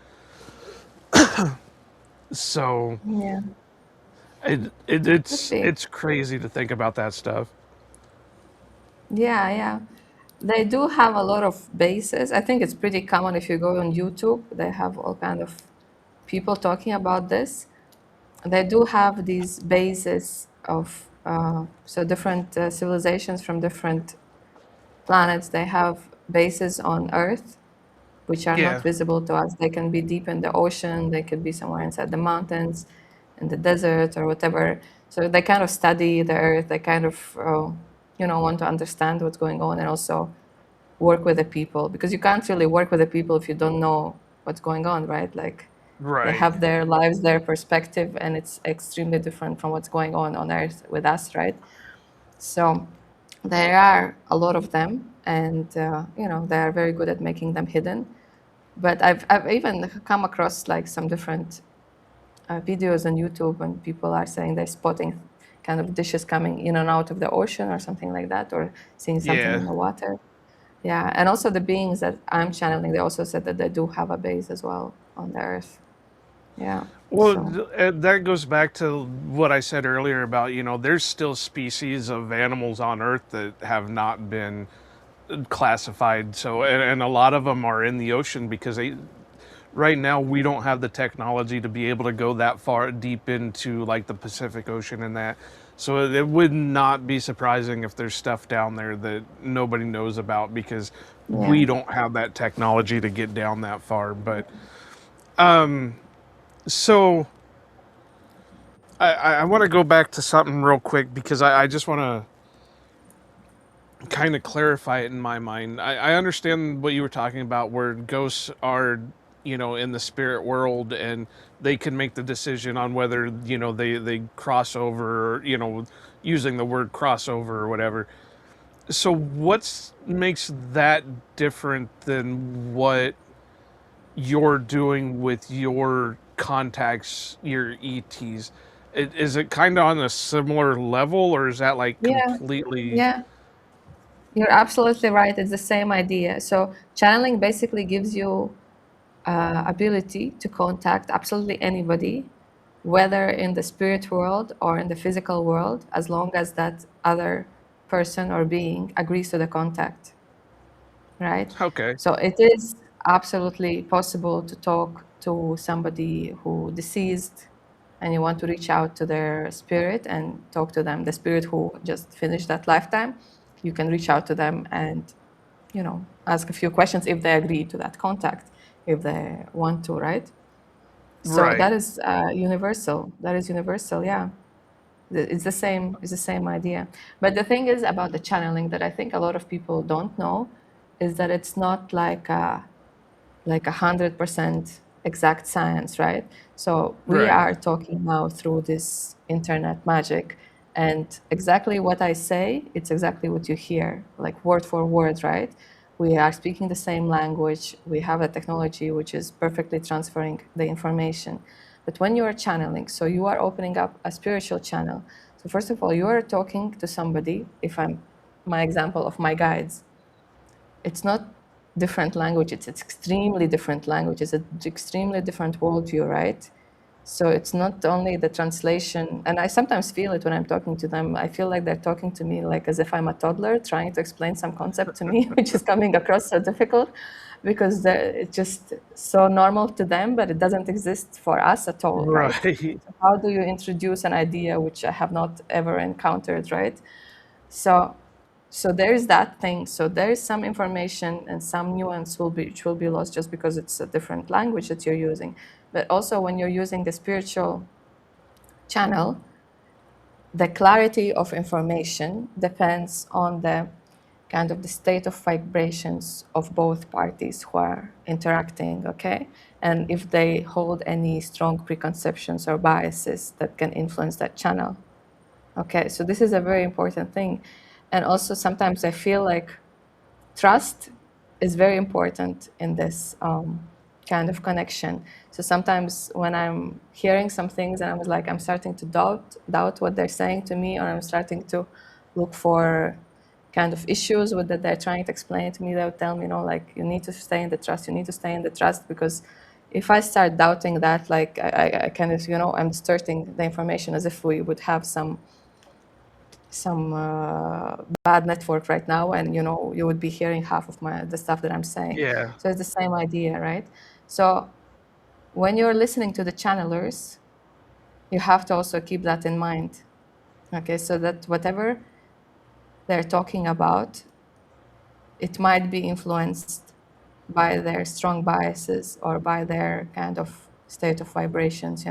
So Yeah, could it's be. it's crazy to think about that stuff. Yeah, yeah. They do have a lot of bases. I think it's pretty common if you go on YouTube, they have all kind of people talking about this. They do have these bases of so different civilizations from different planets. They have bases on Earth, which are not Yeah, visible to us. They can be deep in the ocean, they could be somewhere inside the mountains, in the desert, or whatever. So they kind of study the Earth. They kind of, want to understand what's going on and also work with the people because you can't really work with the people if you don't know what's going on, right? Like they right. have their lives, their perspective, and it's extremely different from what's going on Earth with us, right? So there are a lot of them, and they are very good at making them hidden. But I've even come across like some different videos on YouTube when people are saying they're spotting kind of dishes coming in and out of the ocean or something like that, or seeing something Yeah. in the water. Yeah, and also the beings that I'm channeling, they also said that they do have a base as well on the earth. Yeah, Well, so that goes back to what I said earlier about, there's still species of animals on Earth that have not been classified. So, and a lot of them are in the ocean because right now we don't have the technology to be able to go that far deep into like the Pacific Ocean and that. So it would not be surprising if there's stuff down there that nobody knows about because yeah, we don't have that technology to get down that far. But so I want to go back to something real quick because I just want to kind of clarify it in my mind. I understand what you were talking about, where ghosts are, in the spirit world, and they can make the decision on whether they cross over, using the word crossover or whatever. So what makes that different than what you're doing with your contacts, your ETs? Is it kind of on a similar level, or is that like yeah, completely yeah. You're absolutely right. It's the same idea. So channeling basically gives you ability to contact absolutely anybody, whether in the spirit world or in the physical world, as long as that other person or being agrees to the contact, right? okay? So it is absolutely possible to talk to somebody who deceased and you want to reach out to their spirit and talk to them, the spirit who just finished that lifetime. You can reach out to them and ask a few questions if they agree to that contact, if they want to, right? So Right. that is universal. That is universal, yeah. It's the same. It's the same idea. But the thing is about the channeling that I think a lot of people don't know is that it's not like 100% exact science, right? So we Right. are talking now through this internet magic, and exactly what I say, it's exactly what you hear, like word for word, right? We are speaking the same language. We have a technology which is perfectly transferring the information. But when you are channeling, so you are opening up a spiritual channel. So first of all, you are talking to somebody. If I'm my example of my guides, it's not different language, it's extremely different language, it's an extremely different worldview, right? So it's not only the translation, and I sometimes feel it when I'm talking to them. I feel like they're talking to me like as if I'm a toddler trying to explain some concept to me, which is coming across so difficult. because it's just so normal to them, but it doesn't exist for us at all, right? Right. So how do you introduce an idea which I have not ever encountered, right? So, so there is that thing. So there is some information and some nuance which will be lost just because it's a different language that you're using. But also when you're using the spiritual channel, the clarity of information depends on the kind of the state of vibrations of both parties who are interacting, okay? And if they hold any strong preconceptions or biases that can influence that channel. Okay, so this is a very important thing. And also sometimes I feel like trust is very important in this kind of connection. So sometimes when I'm hearing some things and I'm starting to doubt what they're saying to me, or I'm starting to look for kind of issues with that they're trying to explain to me, they'll tell me, like, you need to stay in the trust, you need to stay in the trust, because if I start doubting that, like I kind of, I'm distorting the information as if we would have some bad network right now, and you would be hearing half of the stuff that I'm saying. Yeah. So it's the same idea, right? So when you're listening to the channelers, you have to also keep that in mind. Okay, so that whatever they're talking about, it might be influenced by their strong biases or by their kind of state of vibrations,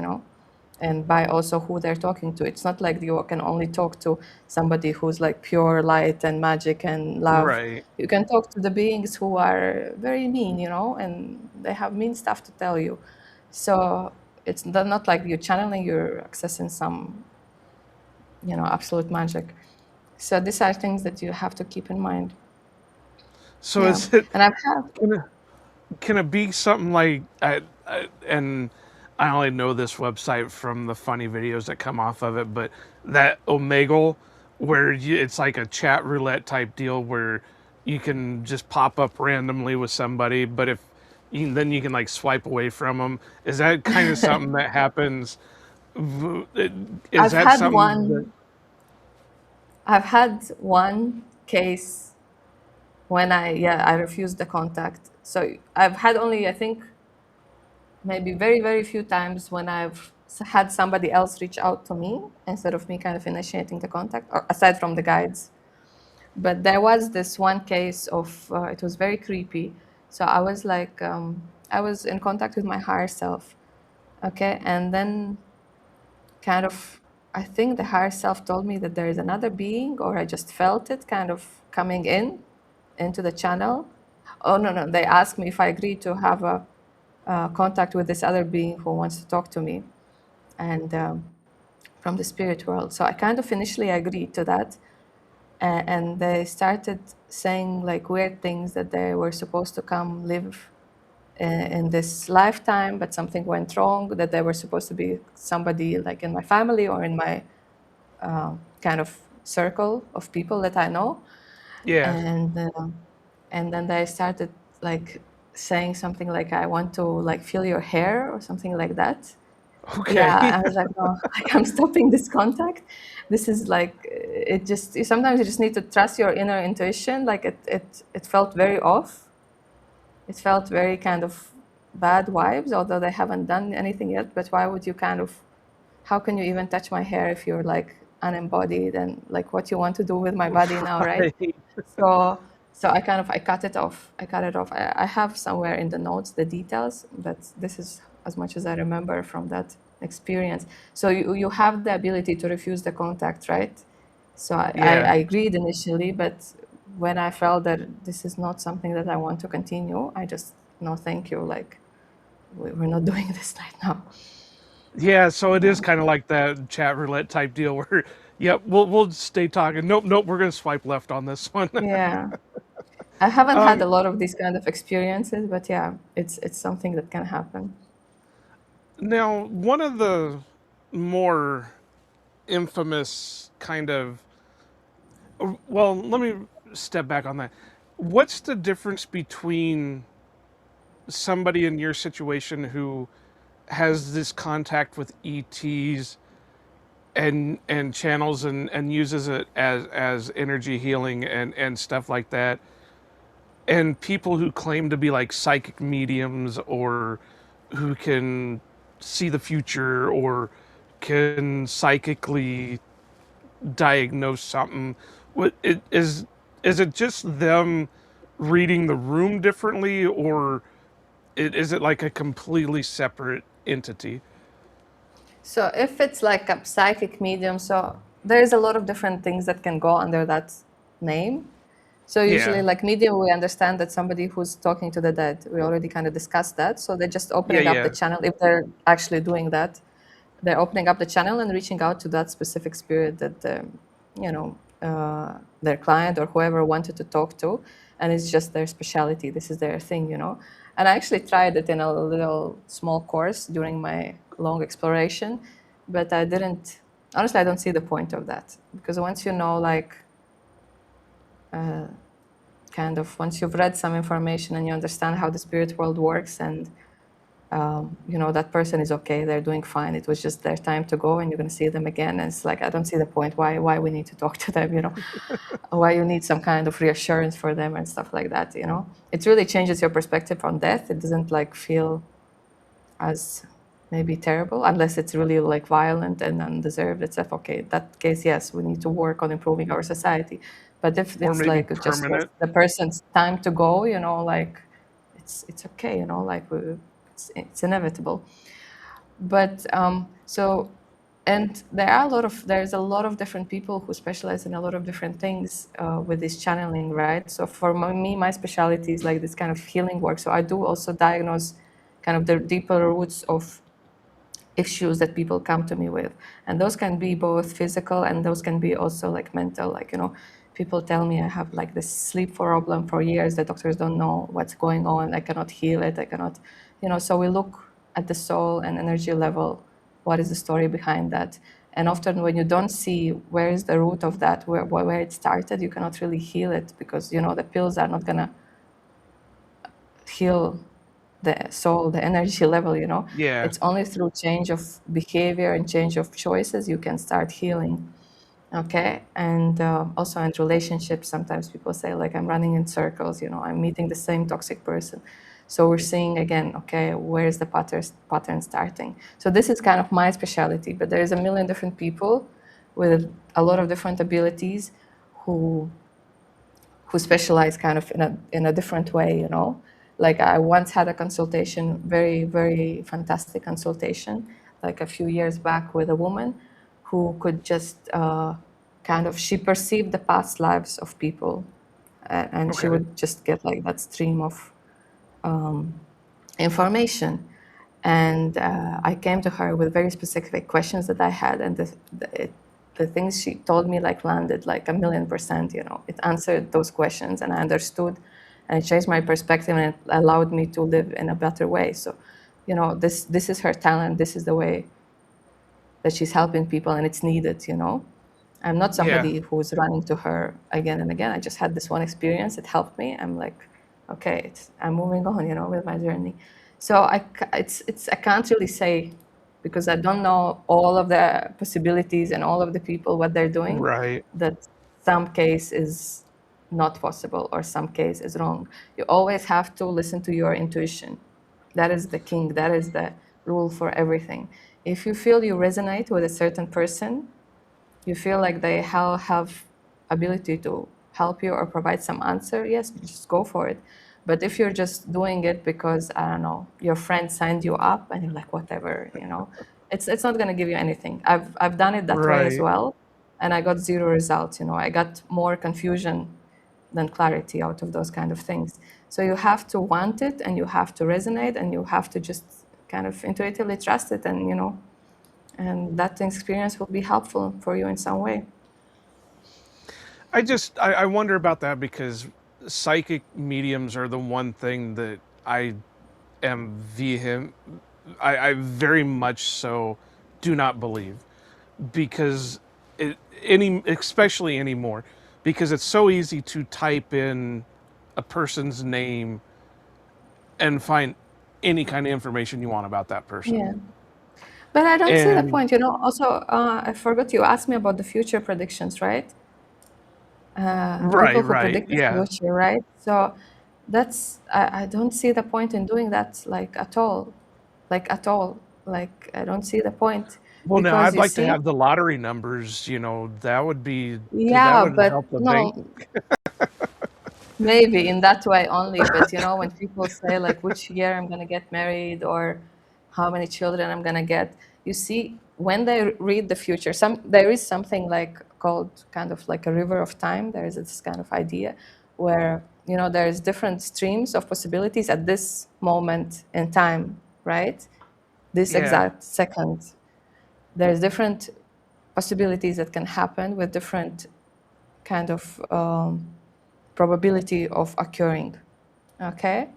and by also who they're talking to. It's not like you can only talk to somebody who's like pure light and magic and love. Right. You can talk to the beings who are very mean, and they have mean stuff to tell you. So it's not like you're channeling, you're accessing some, absolute magic. So these are things that you have to keep in mind. So Yeah. is it And I've had, can it, can it be something like and I only know this website from the funny videos that come off of it, but that Omegle, where it's like a chat roulette type deal where you can just pop up randomly with somebody, but if then you can like swipe away from them. Is that kind of something that happens? Is I've that had something that? one, I've had one case when I refused the contact. So I've had only, I think, maybe very, very few times when I've had somebody else reach out to me instead of me kind of initiating the contact, or aside from the guides. But there was this one case of, it was very creepy. So I was like, I was in contact with my higher self. Okay. And then kind of, I think the higher self told me that there is another being, or I just felt it kind of coming into the channel. Oh, no, no. They asked me if I agreed to have a contact with this other being who wants to talk to me, and from the spirit world. So I kind of initially agreed to that. And they started saying like weird things, that they were supposed to come live in this lifetime, but something went wrong, that they were supposed to be somebody like in my family or in my kind of circle of people that I know. Yeah. And and then they started like saying something like, I want to like feel your hair or something like that. Yeah, Okay. I was like, no, like, I'm stopping this contact. This is like, it just, sometimes you just need to trust your inner intuition. Like it felt very off. It felt very kind of bad vibes, although they haven't done anything yet. But why would you kind of, how can you even touch my hair if you're like unembodied, and like what you want to do with my body now, right? Right. So so I cut it off. I cut it off. I have somewhere in the notes the details, but this is as much as I remember from that experience. So you have the ability to refuse the contact, right? So Yeah. I agreed initially, but when I felt that this is not something that I want to continue, I just, no, thank you. Like we're not doing this right now. Yeah, so it Yeah. is kind of like that chat roulette type deal where, yep, we'll stay talking. Nope, nope, we're gonna swipe left on this one. Yeah. I haven't had um, a lot of these kind of experiences, but yeah, it's something that can happen. Now, one of the more infamous kind of, well, let me step back on that. What's the difference between somebody in your situation who has this contact with ETs and channels and uses it as energy healing and stuff like that, and people who claim to be like psychic mediums or who can see the future or can psychically diagnose something, what it is it just them reading the room differently, or is it like a completely separate entity? So if it's like a psychic medium, so there's a lot of different things that can go under that name. So usually Yeah, like medium, we understand that somebody who's talking to the dead. We already kind of discussed that. So they're just yeah, opening up the yeah, channel. If they're actually doing that, they're opening up the channel and reaching out to that specific spirit that you know their client or whoever wanted to talk to, and it's just their specialty. This is their thing. And I actually tried it in a little small course during my long exploration, but I didn't. Honestly, I don't see the point of that, because once you know, like, kind of once you've read some information and you understand how the spirit world works, and that person is okay, they're doing fine, it was just their time to go and you're going to see them again, and it's like, I don't see the point why we need to talk to them. Why you need some kind of reassurance for them and stuff like that. It really changes your perspective on death. It doesn't like feel as maybe terrible unless it's really like violent and undeserved. It's like, okay, in that case, yes, we need to work on improving our society. But if or it's maybe like just was permanent. the person's time to go, like it's okay, like it's inevitable. But and there's a lot of different people who specialize in a lot of different things with this channeling, right? So for me, my specialty is like this kind of healing work. So I do also diagnose kind of the deeper roots of issues that people come to me with, and those can be both physical and those can be also like mental. Like, people tell me I have like this sleep problem for years. The doctors don't know what's going on. I cannot heal it. I cannot, so we look at the soul and energy level. What is the story behind that? And often when you don't see where is the root of that, where it started, you cannot really heal it, because the pills are not gonna heal the soul, the energy level. Yeah, It's only through change of behavior and change of choices you can start healing. Okay. And also in relationships, sometimes people say, like, I'm running in circles, I'm meeting the same toxic person. So we're seeing again, okay, where's the pattern starting? So this is kind of my specialty, but there's a million different people with a lot of different abilities who specialize kind of in a different way. Like, I once had a consultation, very, very fantastic consultation, like a few years back, with a woman who could just kind of, she perceived the past lives of people, and she okay, would just get like that stream of information. And I came to her with very specific questions that I had, and the things she told me like landed like 1,000,000%. It answered those questions, and I understood, and it changed my perspective, and it allowed me to live in a better way. So, this is her talent. This is the way that she's helping people, and it's needed. I'm not yeah, somebody who's running to her again and again. I just had this one experience. It helped me. I'm like, okay, I'm moving on, with my journey. So I can't really say, because I don't know all of the possibilities and all of the people what they're doing, right, that some case is not possible or some case is wrong. You always have to listen to your intuition. That is the king. That is the rule for everything. If you feel you resonate with a certain person, you feel like they have ability to help you or provide some answer, yes, just go for it. But if you're just doing it because, I don't know, your friend signed you up and you're like, whatever, it's not going to give you anything. I've done it that way as right. well, and I got zero results. I got more confusion than clarity out of those kind of things. So you have to want it, and you have to resonate, and you have to just kind of intuitively trust it, and that experience will be helpful for you in some way. I wonder about that because psychic mediums are the one thing that I am vehement. I very much so do not believe, because especially anymore, because it's so easy to type in a person's name and find any kind of information you want about that person. Yeah, but I don't see the And point. Also, I forgot you asked me about the future predictions, right? People who right, predict the yeah, future, right? So I don't see the point in doing that, like at all. Like at all. Like I don't see the point Well, now because I'd you like to see, have the lottery numbers, that would be that yeah, would but help the bank. no, maybe in that way only. But when people say like which year I'm gonna get married or how many children I'm gonna get, you see, when they read the future, there is something like called kind of like a river of time. There is this kind of idea where there is different streams of possibilities at this moment in time, right? This Yeah, exact second. There's different possibilities that can happen with different kind of probability of occurring. Okay?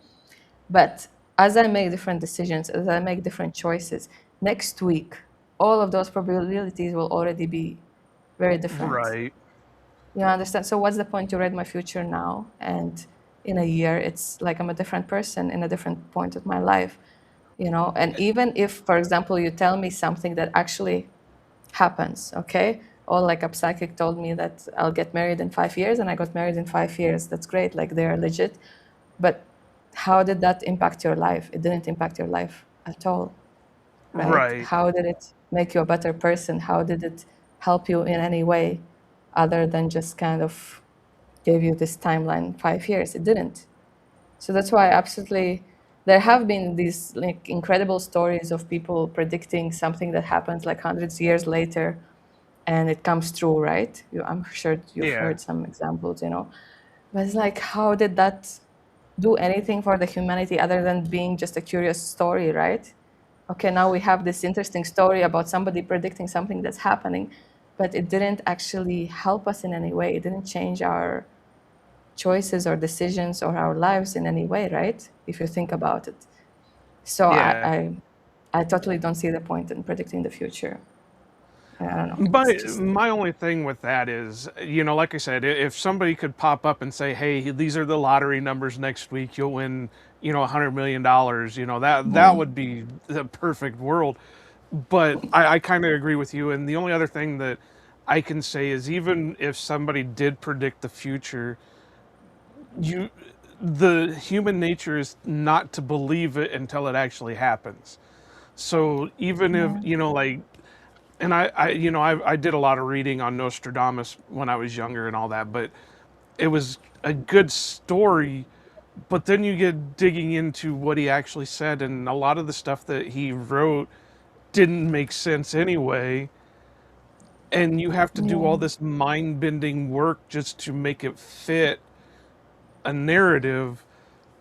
But as I make different decisions, as I make different choices, next week, all of those probabilities will already be very different. right. You understand? So what's the point to read my future now? And in a year, it's like I'm a different person in a different point of my life. And even if, for example, you tell me something that actually happens, okay? Or like a psychic told me that I'll get married in 5 years, and I got married in 5 years. That's great, like they're legit. But how did that impact your life? It didn't impact your life at all, right? Right. How did it make you a better person? How did it help you in any way other than just kind of gave you this timeline, 5 years? It didn't. So that's why absolutely there have been these like incredible stories of people predicting something that happens like hundreds of years later and it comes true, right? I'm sure you've Yeah. heard some examples. But it's like, how did that do anything for the humanity other than being just a curious story, right? Okay, now we have this interesting story about somebody predicting something that's happening, but it didn't actually help us in any way. It didn't change our choices or decisions or our lives in any way, right? If you think about it. So Yeah. I totally don't see the point in predicting the future. I don't know. It's But just my only thing with that is, like I said, if somebody could pop up and say, "Hey, these are the lottery numbers next week. You'll win, $100 million." That would be the perfect world. But I kind of agree with you. And the only other thing that I can say is, even if somebody did predict the future, you, the human nature is not to believe it until it actually happens. So even if yeah, like, and I did a lot of reading on Nostradamus when I was younger and all that, but it was a good story. But then you get digging into what he actually said, and a lot of the stuff that he wrote didn't make sense anyway. And you have to do all yeah, this mind bending work just to make it fit a narrative.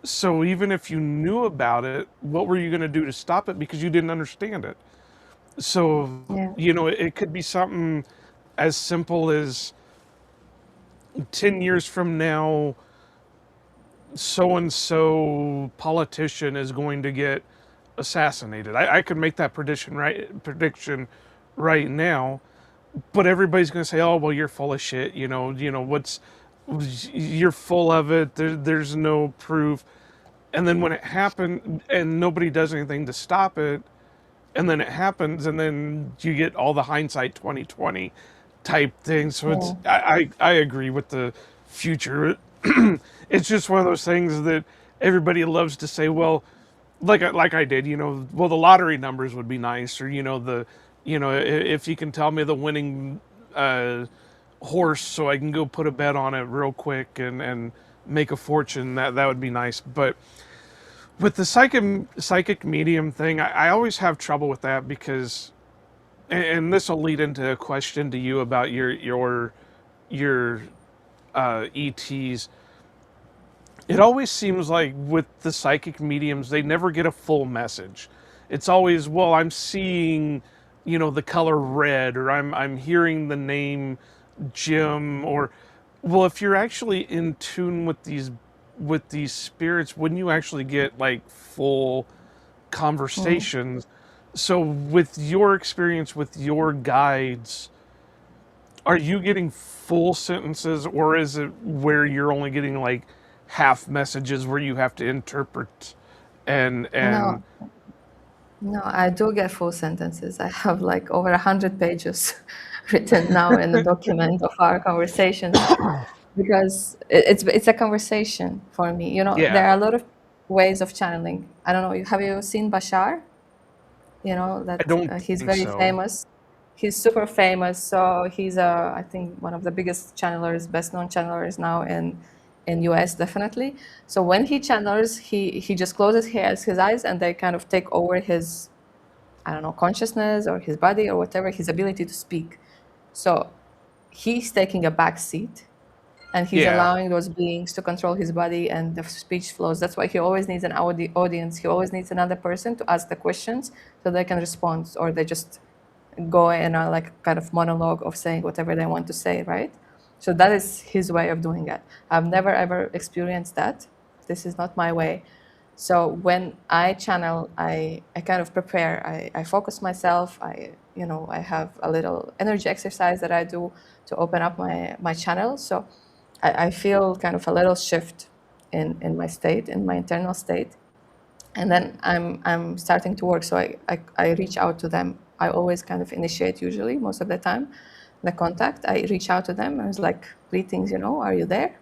So even if you knew about it, what were you going to do to stop it because you didn't understand it? So, yeah, it could be something as simple as 10 years from now, so and so politician is going to get assassinated. I could make that prediction right now, but everybody's going to say, "Oh, well, you're full of shit." What's you're full of it. There's no proof. And then when it happened and nobody does anything to stop it, and then it happens, and then you get all the hindsight 2020 type thing. So yeah, I agree with the future. It's just one of those things that everybody loves to say, well, like I did, well, the lottery numbers would be nice, or if you can tell me the winning uh, horse so I can go put a bet on it real quick and make a fortune, that would be nice. But with the psychic medium thing, I always have trouble with that because, and this will lead into a question to you about your ETs. It always seems like with the psychic mediums, they never get a full message. It's always, well, I'm seeing, the color red, or I'm hearing the name Jim, or, well, if you're actually in tune with these spirits, wouldn't you actually get like full mm. conversations? So with your experience with your guides, are you getting full sentences, or is it where you're only getting like half messages where you have to interpret and No, no, I do get full sentences. I have like over 100 pages written now in the document of our conversations. because it's a conversation for me. You know, Yeah, there are a lot of ways of channeling. I don't know. Have you seen Bashar? You know I that don't he's think very so. famous. He's super famous. So he's I think one of the biggest channelers, best known channelers now in US, definitely. So when he channels, he just closes his eyes, and they kind of take over his, I don't know, consciousness or his body or whatever, his ability to speak. So he's taking a back seat, and he's Yeah. allowing those beings to control his body and the speech flows. That's why he always needs an audience. He always needs another person to ask the questions so they can respond, or they just go in a like kind of monologue of saying whatever they want to say, right? So that is his way of doing it. I've never ever experienced that. This is not my way. So when I channel, I kind of prepare. I focus myself. I have a little energy exercise that I do to open up my channel. So I feel kind of a little shift in my state, in my internal state, and then I'm starting to work. So I reach out to them. I always kind of initiate, usually most of the time, the contact. I reach out to them. I was like, greetings, are you there?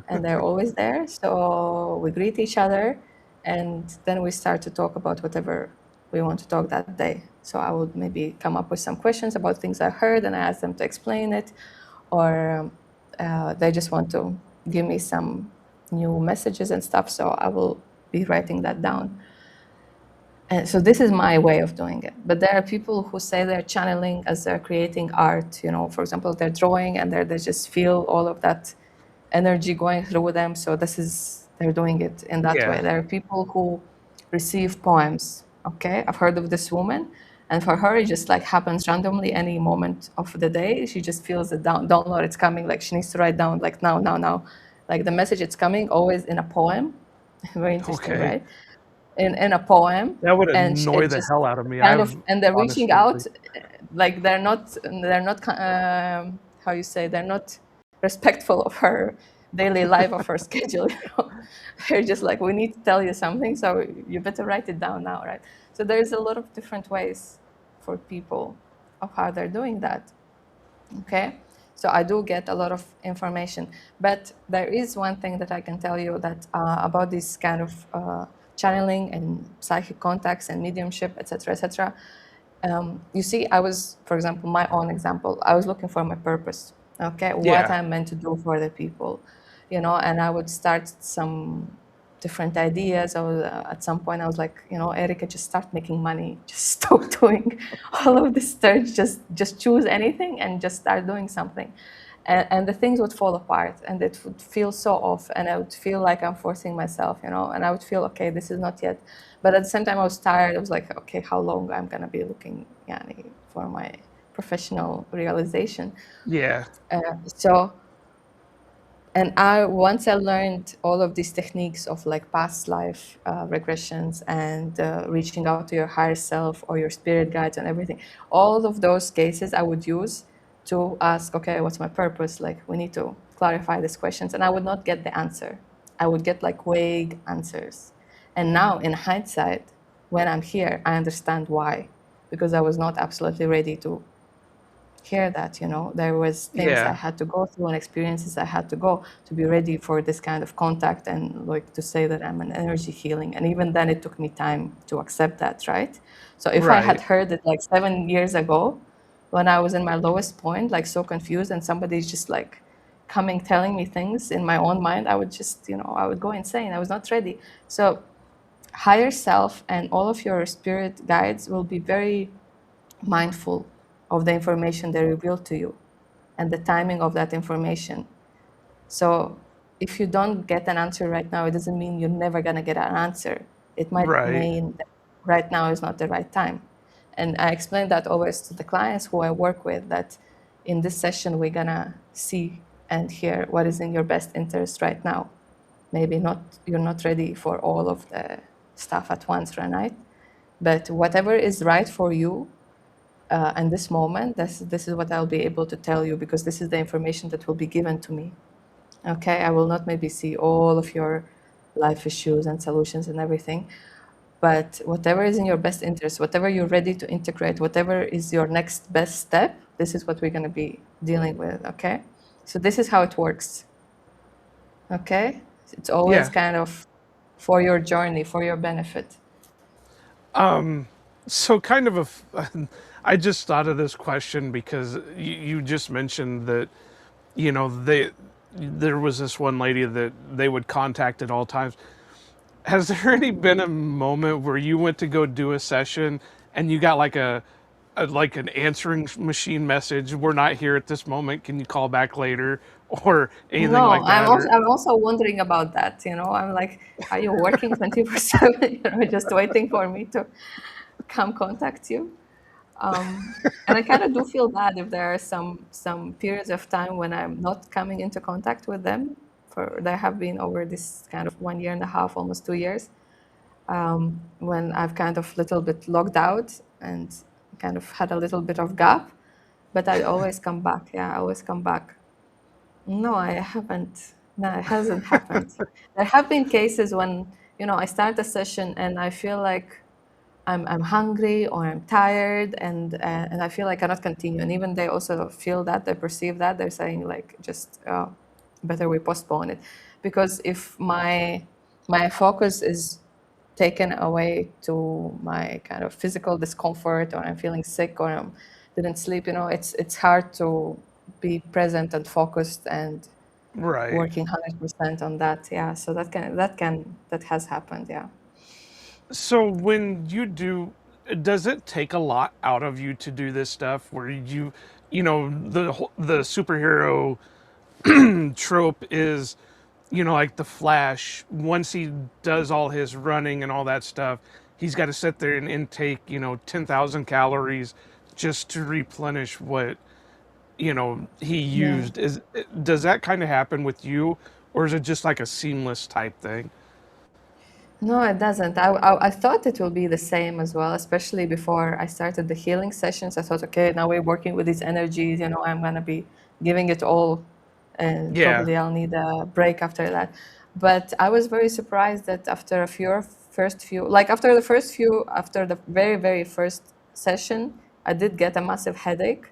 And they're always there. So we greet each other, and then we start to talk about whatever we want to talk that day. So I would maybe come up with some questions about things I heard, and I ask them to explain it, or they just want to give me some new messages and stuff. So I will be writing that down. And so this is my way of doing it. But there are people who say they're channeling as they're creating art. For example, they're drawing, and they just feel all of that energy going through them. So they're doing it in that way. Yeah. There are people who receive poems. Okay, I've heard of this woman, and for her it just like happens randomly any moment of the day. She just feels the download. It's coming. Like she needs to write down like now, now, now. Like the message, it's coming always in a poem. Very interesting, Okay. right? In a poem, That would and annoy it the just hell out of me. kind of, I've and they're reaching honestly. out, like they're not how you say, they're not respectful of her daily life, of her schedule. They're just like, we need to tell you something, so you better write it down now, right? So there's a lot of different ways for people of how they're doing that. Okay, so I do get a lot of information, but there is one thing that I can tell you, that about this kind of channeling and psychic contacts and mediumship, etc., etc. You see, I was, for example, my own example, I was looking for my purpose. Okay, what Yeah. I'm meant to do for the people, and I would start some different ideas. At some point, I was like, Erika, just start making money. Just stop doing all of this stuff. Just choose anything and just start doing something. And the things would fall apart, and it would feel so off, and I would feel like I'm forcing myself, and I would feel, okay, this is not yet. But at the same time, I was tired. I was like, okay, how long I'm gonna be looking, yani, for my professional realization. Yeah. So, and once I learned all of these techniques of like past life regressions, and reaching out to your higher self or your spirit guides and everything, all of those cases I would use to ask, okay, what's my purpose? Like, we need to clarify these questions, and I would not get the answer. I would get like vague answers. And now, in hindsight, when I'm here, I understand why, because I was not absolutely ready to hear that. There was things I Yeah. had to go through and experiences I had to go to be ready for this kind of contact, and like to say that I'm an energy healing. And even then it took me time to accept that, right? So if I had Right. heard it like 7 years ago, when I was in my lowest point, like so confused, and somebody's just like coming telling me things in my own mind, I would just, I would go insane. I was not ready. So higher self and all of your spirit guides will be very mindful of the information they reveal to you and the timing of that information. So if you don't get an answer right now, it doesn't mean you're never going to get an answer. It might Right. mean that right now is not the right time. And I explain that always to the clients who I work with, that in this session, we're going to see and hear what is in your best interest right now. Maybe you're not ready for all of the stuff at once, right? But whatever is right for you in this moment, this is what I'll be able to tell you, because this is the information that will be given to me. Okay, I will not maybe see all of your life issues and solutions and everything, but whatever is in your best interest, whatever you're ready to integrate, whatever is your next best step, this is what we're going to be dealing with. Okay, so this is how it works. Okay, it's always Yeah. kind of for your journey, for your benefit. So kind of I just thought of this question because you just mentioned that, there was this one lady that they would contact at all times. Has there any been a moment where you went to go do a session and you got like an answering machine message? We're not here at this moment. Can you call back later, or anything No, like that? Or I'm also wondering about that. I'm like, are you working 24/7? Just waiting for me to come contact you. And I kind of do feel bad if there are some periods of time when I'm not coming into contact with them. For there have been over this kind of 1 year and a half, almost 2 years, when I've kind of little bit logged out and kind of had a little bit of gap. But I always come back. Yeah, I always come back. No, I haven't. No, it hasn't happened. There have been cases when, I start a session and I feel like I'm hungry or I'm tired and I feel like I cannot continue. And even they also feel that, they perceive that, they're saying like, just better we postpone it. Because if my focus is taken away to my kind of physical discomfort, or I'm feeling sick, or I didn't sleep, it's hard to be present and focused and right. working 100% on that. Yeah, so that has happened. Yeah. So when you do, does it take a lot out of you to do this stuff? Where the superhero trope is, like the Flash. Once he does all his running and all that stuff, he's got to sit there and intake 10,000 calories just to replenish what he Yeah. used. Does that kind of happen with you, or is it just like a seamless type thing? No, it doesn't. I thought it will be the same as well, especially before I started the healing sessions. I thought, okay, now we're working with these energies, I'm gonna be giving it all, and Yeah. probably I'll need a break after that. But I was very surprised that after after after the very, very first session, I did get a massive headache.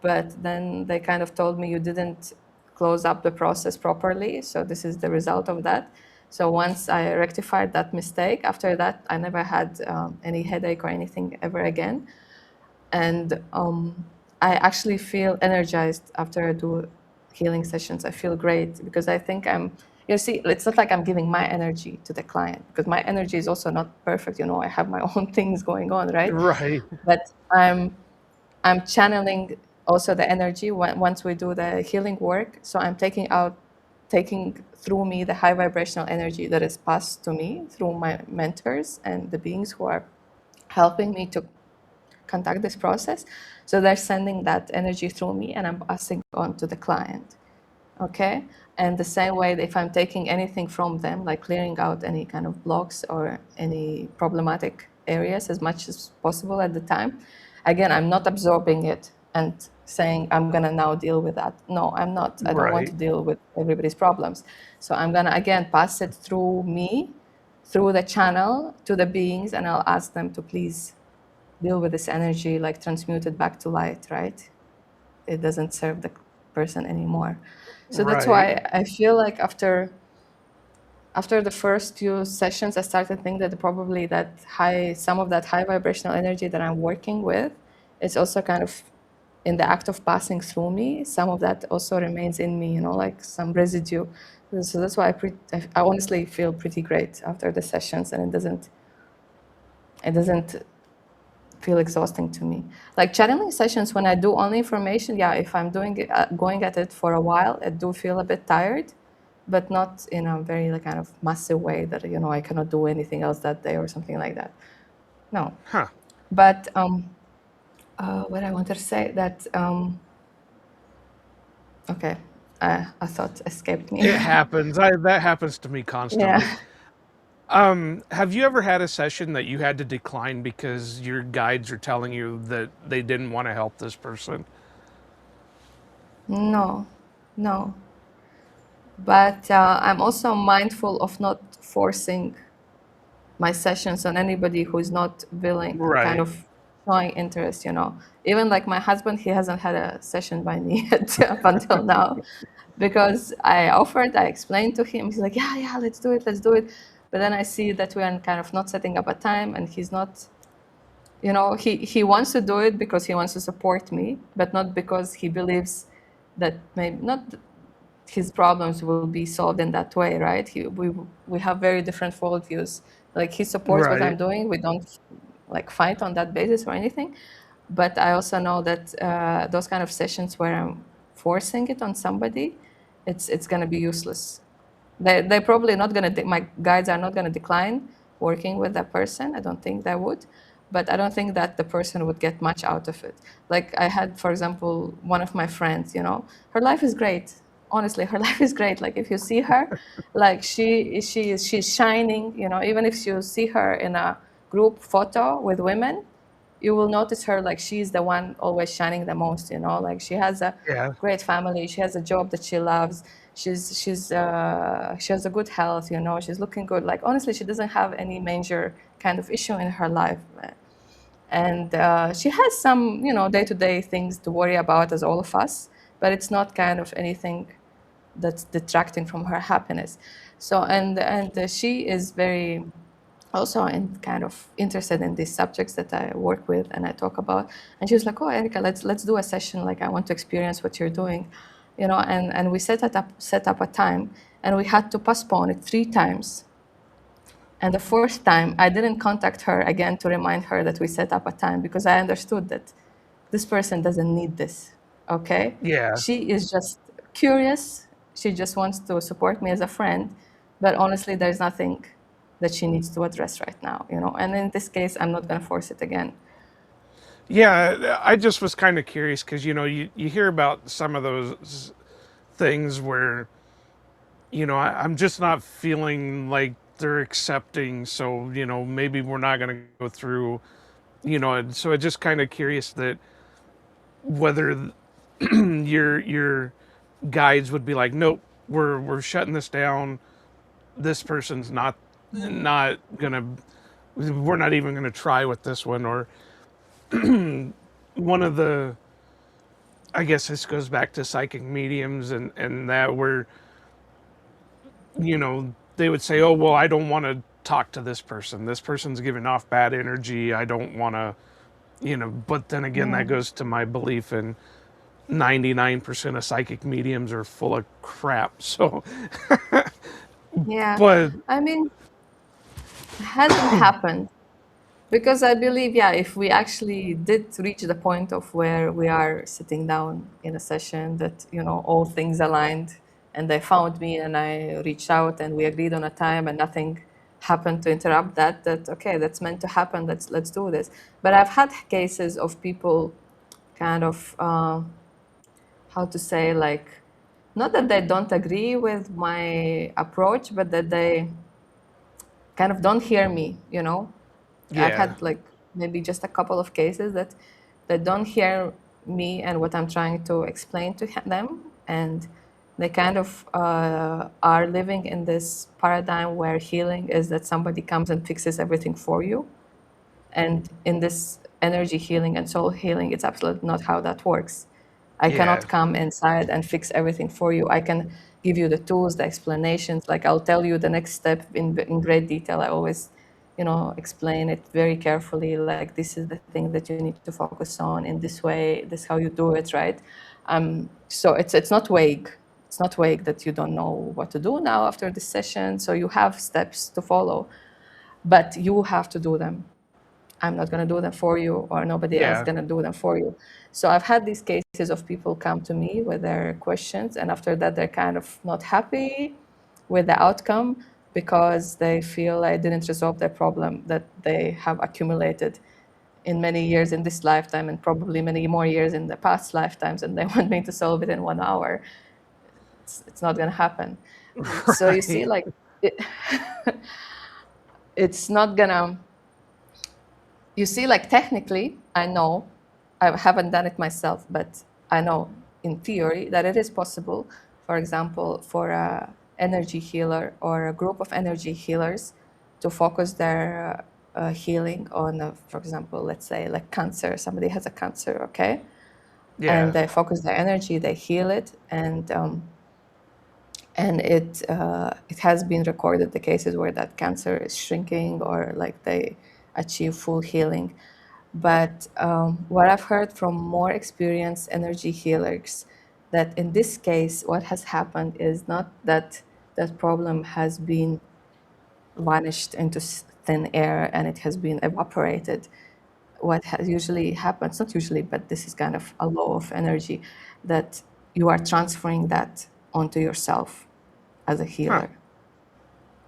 But then they kind of told me you didn't close up the process properly, so this is the result of that. So once I rectified that mistake, after that I never had any headache or anything ever again. And I actually feel energized after I do healing sessions. I feel great because I think it's not like I'm giving my energy to the client, because my energy is also not perfect. I have my own things going on, right? Right. But I'm channeling also the energy once we do the healing work. So I'm taking through me the high vibrational energy that is passed to me through my mentors and the beings who are helping me to conduct this process. So they're sending that energy through me and I'm passing on to the client. Okay. And the same way, if I'm taking anything from them, like clearing out any kind of blocks or any problematic areas as much as possible at the time, again, I'm not absorbing it and saying, I'm going to now deal with that. No, I'm not. I don't want to Right. deal with everybody's problems. So I'm going to, again, pass it through me, through the channel to the beings, and I'll ask them to please deal with this energy, like transmute it back to light, right? It doesn't serve the person anymore. So that's Right. why I feel like after the first few sessions, I started thinking that probably some of that high vibrational energy that I'm working with, it's also kind of in the act of passing through me. Some of that also remains in me, like some residue. So that's why I honestly feel pretty great after the sessions, and it doesn't feel exhausting to me. Like channeling sessions, when I do only information, yeah, if I'm going at it for a while, I do feel a bit tired, but not in a very like, kind of massive way that I cannot do anything else that day or something like that. No, Huh. but what I wanted to say that okay, a thought escaped me. It happens. That happens to me constantly. Yeah, Have you ever had a session that you had to decline because your guides are telling you that they didn't want to help this person? no, no. But I'm also mindful of not forcing my sessions on anybody who is not willing, kind Right. of showing interest, you know. Even like my husband, he hasn't had a session by me yet up until now, because I offered, I explained to him. He's like, yeah, yeah, let's do it, let's do it. But then I see that we are kind of not setting up a time, and he's not, you know, he wants to do it because he wants to support me, but not because he believes that maybe not his problems will be solved in that way, right? We have very different worldviews. Like he supports what I'm Right. doing. We don't like fight on that basis or anything. But I also know that those kind of sessions where I'm forcing it on somebody, it's going to be useless. They're probably not going to, my guides are not going to decline working with that person. I don't think they would. But I don't think that the person would get much out of it. Like I had, for example, one of my friends, you know, her life is great. Honestly, her life is great. Like if you see her, like she's shining, you know, even if you see her in a group photo with women, you will notice her like she's the one always shining the most, you know, like she has a Yeah. great family, she has a job that she loves, she has a good health, you know, she's looking good. Like honestly, she doesn't have any major kind of issue in her life. And she has some, you know, day-to-day things to worry about as all of us, but it's not kind of anything that's detracting from her happiness. So and she is very also in kind of interested in these subjects that I work with and I talk about. And she was like, "Oh, Erika, let's do a session. Like I want to experience what you're doing, you know." And we set up a time, and we had to postpone it 3 times. And the fourth time, I didn't contact her again to remind her that we set up a time, because I understood that this person doesn't need this. Okay, Yeah. she is just curious. She just wants to support me as a friend, but honestly, there's nothing that she needs to address right now, you know. And in this case, I'm not going to force it again. Yeah, I just was kind of curious because you hear about some of those things where I'm just not feeling like they're accepting, so maybe we're not going to go through, and so I'm just kind of curious that whether your guides would be like, nope, we're shutting this down. This person's not gonna. We're not even gonna try with this one. Or one of the, I guess this goes back to psychic mediums and that where they would say, oh well, I don't want to talk to this person. This person's giving off bad energy. I don't want to. But then again, Yeah. that goes to my belief in 99% of psychic mediums are full of crap. So, Yeah. but I mean, hasn't happened. Because I believe, yeah, if we actually did reach the point of where we are sitting down in a session that, you know, all things aligned and they found me and I reached out and we agreed on a time and nothing happened to interrupt that okay, that's meant to happen, let's do this. But I've had cases of people kind of, how to say, like, not that they don't agree with my approach, but that they kind of don't hear me, you know. I've yeah, had like maybe just a couple of cases that don't hear me and what I'm trying to explain to them, and they kind of are living in this paradigm where healing is that somebody comes and fixes everything for you, and in this energy healing and soul healing, it's absolutely not how that works. I yeah, cannot come inside and fix everything for you. I can give you the tools, the explanations. Like I'll tell you the next step in great detail. I always, you know, explain it very carefully. Like this is the thing that you need to focus on in this way. This is how you do it, right? So it's not vague. It's not vague that you don't know what to do now after this session. So you have steps to follow, but you have to do them. I'm not going to do them for you, or nobody else yeah, going to do them for you. So I've had these cases of people come to me with their questions, and after that, they're kind of not happy with the outcome because they feel I didn't resolve their problem that they have accumulated in many years in this lifetime and probably many more years in the past lifetimes, and they want me to solve it in 1 hour. It's not going to happen. So you see, right, like, it, it's not going to, you see, like technically, I know, I haven't done it myself, but I know in theory that it is possible, for example, for a energy healer or a group of energy healers to focus their healing on, for example, let's say like cancer. Somebody has a cancer, okay, and Yeah. they focus their energy, they heal it, and it has been recorded the cases where that cancer is shrinking or like they achieve full healing. But what I've heard from more experienced energy healers, that in this case, what has happened is not that that problem has been vanished into thin air and it has been evaporated. What has usually happens, not usually, but this is kind of a law of energy, that you are transferring that onto yourself as a Huh. healer.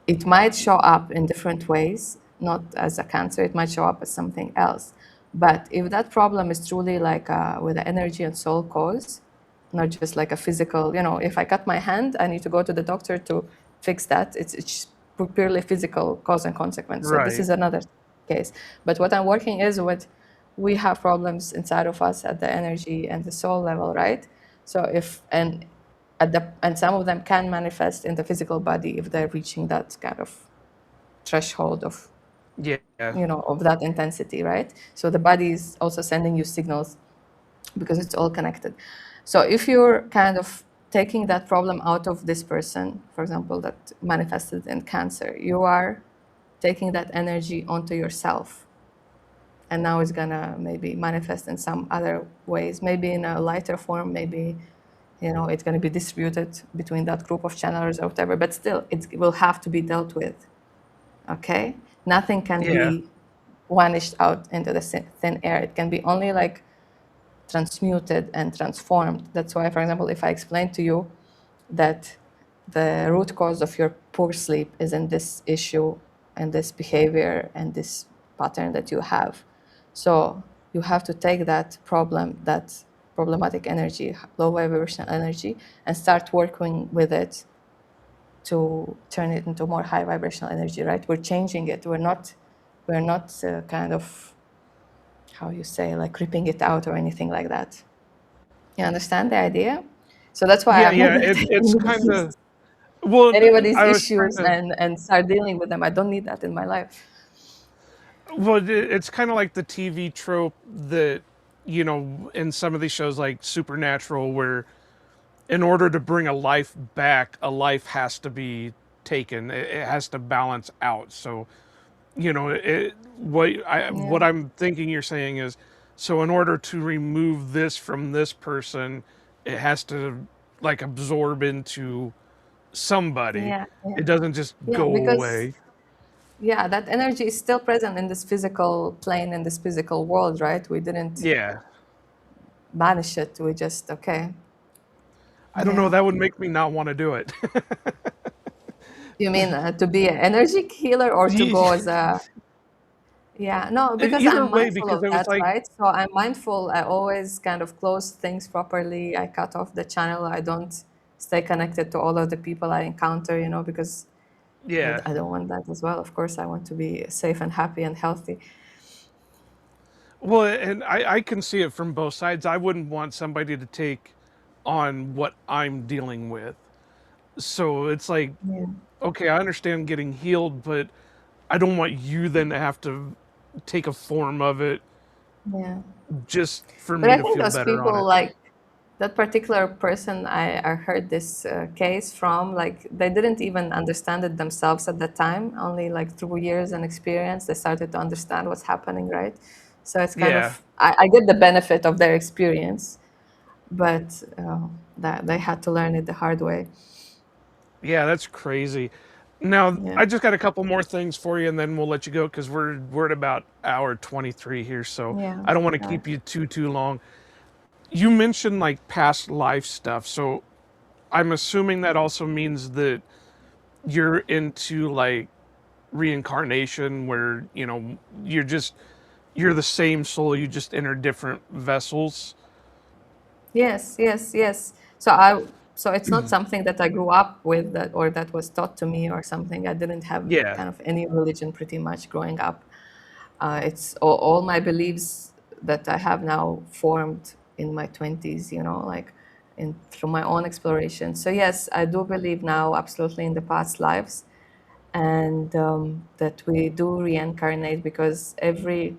It might show up in different ways, not as a cancer, it might show up as something else. But if that problem is truly like with an energy and soul cause, not just like a physical, if I cut my hand, I need to go to the doctor to fix that. It's purely physical cause and consequence. So this Right. is another case. But what I'm working is with, we have problems inside of us at the energy and the soul level, right? So and some of them can manifest in the physical body if they're reaching that kind of threshold of Yeah. of that intensity, right? So the body is also sending you signals because it's all connected. So if you're kind of taking that problem out of this person, for example, that manifested in cancer, you are taking that energy onto yourself, and now it's gonna maybe manifest in some other ways, maybe in a lighter form, maybe it's going to be distributed between that group of channelers or whatever, but still it will have to be dealt with. Okay, nothing can Yeah. be vanished out into the thin air. It can be only like transmuted and transformed. That's why, for example, if I explain to you that the root cause of your poor sleep is in this issue and this behavior and this pattern that you have, so you have to take that problem, that problematic energy, low vibrational energy, and start working with it to turn it into more high vibrational energy, right? We're changing it. We're not kind of, how you say, like ripping it out or anything like that. You understand the idea? So that's why Yeah. I'm not Yeah. gonna take It's kind anybody's of, well, anybody's I was trying issues to, and start dealing with them. I don't need that in my life. well, it's kind of like the TV trope that, in some of these shows like Supernatural, where in order to bring a life back, a life has to be taken. It has to balance out. So, Yeah, what I'm thinking you're saying is, so in order to remove this from this person, it has to like absorb into somebody. yeah, yeah, It doesn't just yeah. go Because away. yeah, that energy is still present in this physical plane, in this physical world, right? We didn't Yeah. banish it. We just okay. I don't know. Yeah. That would make me not want to do it. You mean to be an energy healer or to go as a yeah, no, because Either I'm way, mindful because of it was that, like, right? So I'm mindful. I always kind of close things properly. I cut off the channel. I don't stay connected to all of the people I encounter, because yeah. I don't want that as well. Of course, I want to be safe and happy and healthy. Well, and I can see it from both sides. I wouldn't want somebody to take on what I'm dealing with. So it's like, Yeah, okay, I understand getting healed, but I don't want you then to have to take a form of it yeah. just for But me I to think feel those better on people, it. like that particular person I heard this case from, like they didn't even understand it themselves at the time. Only like through years and experience, they started to understand what's happening, right? So it's kind Yeah. of, I get the benefit of their experience, but that they had to learn it the hard way. Yeah, that's crazy. Now, Yeah, I just got a couple more things for you and then we'll let you go cuz we're at about hour 23 here, so yeah, I don't want to right. keep you too long. You mentioned like past life stuff. So, I'm assuming that also means that you're into like reincarnation where, you're the same soul, you just enter different vessels. Yes, yes, yes. So it's not something that I grew up with that or that was taught to me or something. I didn't have Yeah. kind of any religion pretty much growing up. It's all my beliefs that I have now formed in my 20s, like through my own exploration. So yes, I do believe now absolutely in the past lives. and that we do reincarnate because every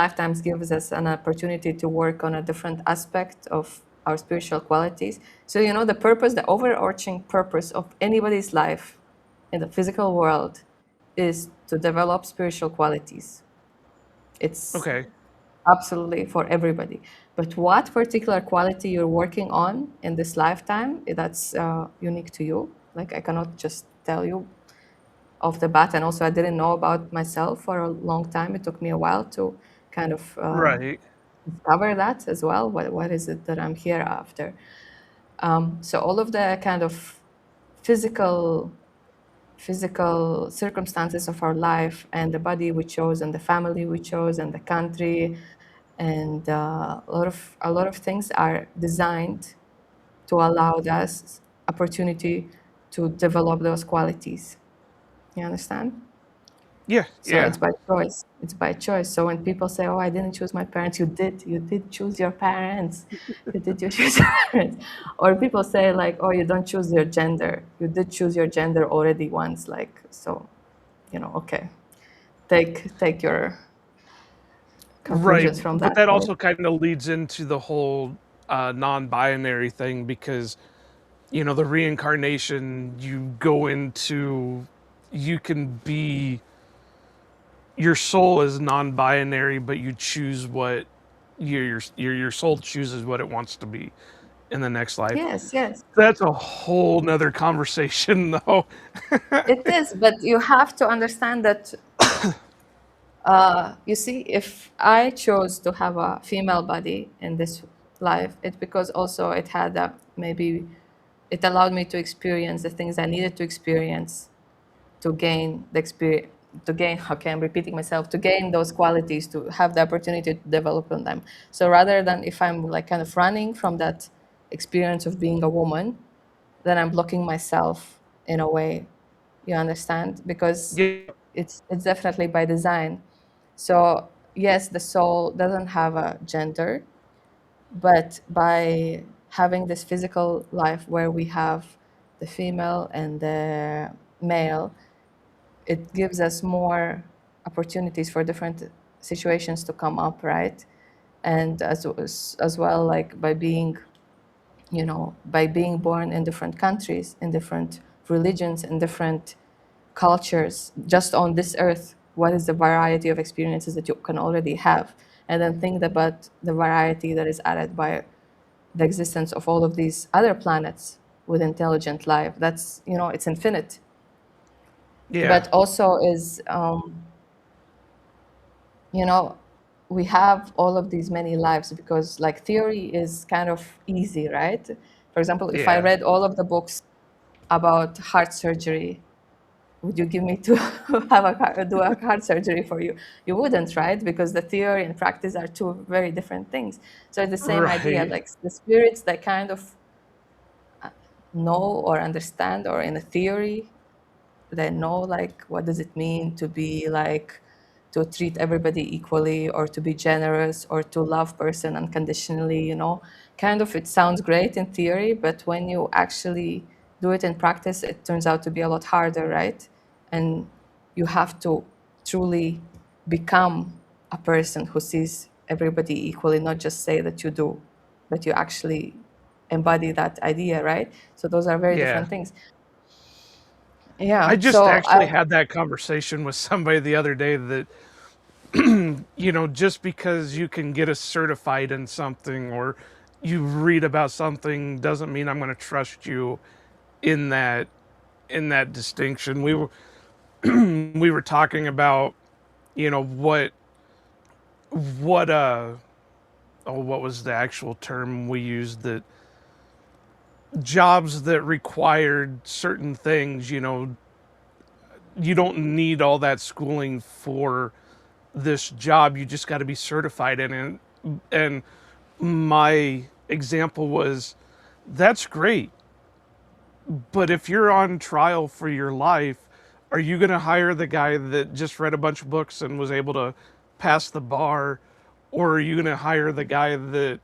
lifetime gives us an opportunity to work on a different aspect of our spiritual qualities. So, the purpose, the overarching purpose of anybody's life in the physical world is to develop spiritual qualities. It's Okay. absolutely for everybody. But what particular quality you're working on in this lifetime, that's unique to you. Like, I cannot just tell you off the bat. And also, I didn't know about myself for a long time. It took me a while to kind of Right. discover that as well. What is it that I'm here after? So all of the kind of physical circumstances of our life and the body we chose and the family we chose and the country and a lot of things are designed to allow us opportunity to develop those qualities. You understand? Yeah. So Yeah. it's by choice. It's by choice. So when people say, "Oh, I didn't choose my parents," you did. You did choose your parents. You did choose your parents. Or people say like, "Oh, you don't choose your gender." You did choose your gender already once. Like so, okay. Take your Right. conclusions from But that. that Right? also kind of leads into the whole non-binary thing because the reincarnation you go into, you can be, your soul is non-binary, but you choose what your soul chooses what it wants to be in the next life. Yes. Yes. That's a whole nother conversation though. It is. But you have to understand that. You see, if I chose to have a female body in this life, it's because also it had maybe it allowed me to experience the things I needed to experience to gain the experience, to gain, okay, I'm repeating myself, to gain those qualities, to have the opportunity to develop on them. So rather than if I'm like kind of running from that experience of being a woman, then I'm blocking myself in a way. You understand? Because Yeah. it's definitely by design. So yes, the soul doesn't have a gender, but by having this physical life where we have the female and the male, it gives us more opportunities for different situations to come up, right? And as well, like by being born in different countries, in different religions, in different cultures, just on this earth, what is the variety of experiences that you can already have? And then think about the variety that is added by the existence of all of these other planets with intelligent life. That's, it's infinite. Yeah. But also is, you know, we have all of these many lives because like theory is kind of easy, right? For example, if I Yeah. read all of the books about heart surgery, would you give me to do a heart surgery for you? You wouldn't, right? Because the theory and practice are two very different things. So it's the same idea, Right. like the spirits that kind of know or understand, or in a theory, they know like what does it mean to be like to treat everybody equally or to be generous or to love person unconditionally, kind of it sounds great in theory, but when you actually do it in practice it turns out to be a lot harder, right? And you have to truly become a person who sees everybody equally, not just say that you do, but you actually embody that idea, right? So those are very Yeah. different things. I Yeah, just so actually had that conversation with somebody the other day that just because you can get us certified in something or you read about something doesn't mean I'm going to trust you in that distinction. We were talking about, what what was the actual term we used, that jobs that required certain things, you don't need all that schooling for this job. You just got to be certified in it. And my example was, that's great, but if you're on trial for your life, are you going to hire the guy that just read a bunch of books and was able to pass the bar, or are you going to hire the guy that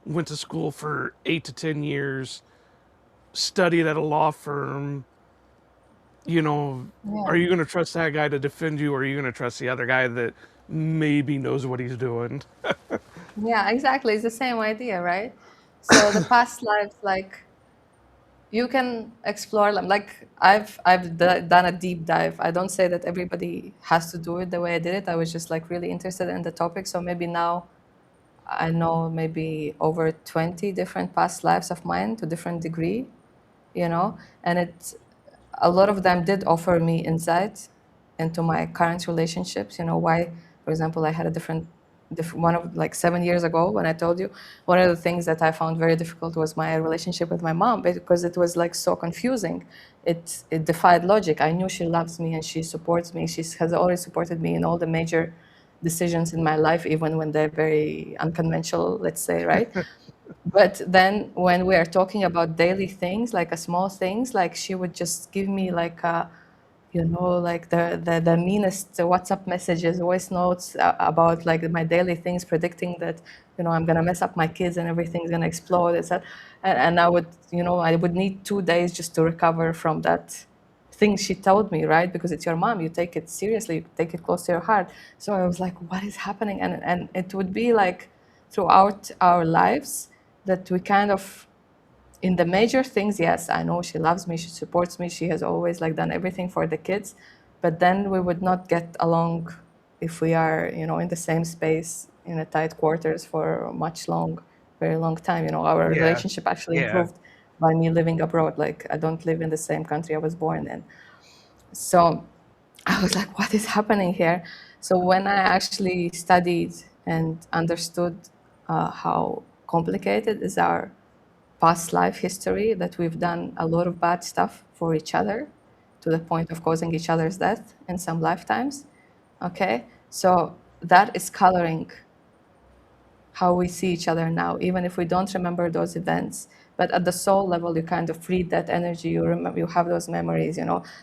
went to school for 8 to 10 years, studied at a law firm, you know, Yeah. are you going to trust that guy to defend you, or are you going to trust the other guy that maybe knows what he's doing? Yeah, exactly. It's the same idea, right? So the past lives, like you can explore them. Like done a deep dive. I don't say that everybody has to do it the way I did it. I was just like really interested in the topic. So maybe now I know maybe over 20 different past lives of mine to different degree, and a lot of them did offer me insight into my current relationships. Why, for example, I had a different one of like 7 years ago when I told you, one of the things that I found very difficult was my relationship with my mom because it was like so confusing. It defied logic. I knew she loves me and she supports me. She has always supported me in all the major decisions in my life, even when they're very unconventional, let's say, right? But then when we are talking about daily things, like a small things, like she would just give me like like the meanest WhatsApp messages, voice notes about like my daily things, predicting that, I'm gonna mess up my kids and everything's gonna explode. And I would, I would need 2 days just to recover from that thing she told me, right? Because it's your mom, you take it seriously, you take it close to your heart. So I was like, what is happening? And it would be like throughout our lives that we kind of, in the major things, yes, I know she loves me, she supports me, she has always like done everything for the kids, but then we would not get along if we are, in the same space in a tight quarters for much very long time. Our Yeah, relationship actually yeah, improved by me living abroad. Like I don't live in the same country I was born in. So I was like, what is happening here? So when I actually studied and understood how complicated is our past life history, that we've done a lot of bad stuff for each other to the point of causing each other's death in some lifetimes. Okay, so that is coloring how we see each other now, even if we don't remember those events. But at the soul level, you kind of read that energy. You remember, you have those memories.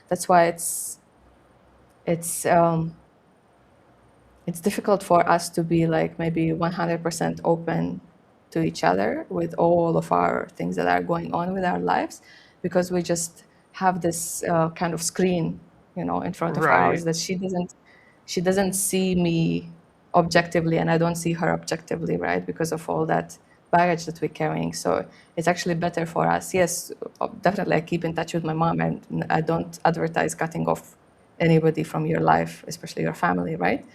That's why it's it's difficult for us to be like maybe 100% open to each other with all of our things that are going on with our lives, because we just have this kind of screen, in front of right. ours, that she doesn't see me objectively and I don't see her objectively, right? Because of all that baggage that we're carrying. So it's actually better for us. Yes, definitely I keep in touch with my mom, and I don't advertise cutting off anybody from your life, especially your family, right?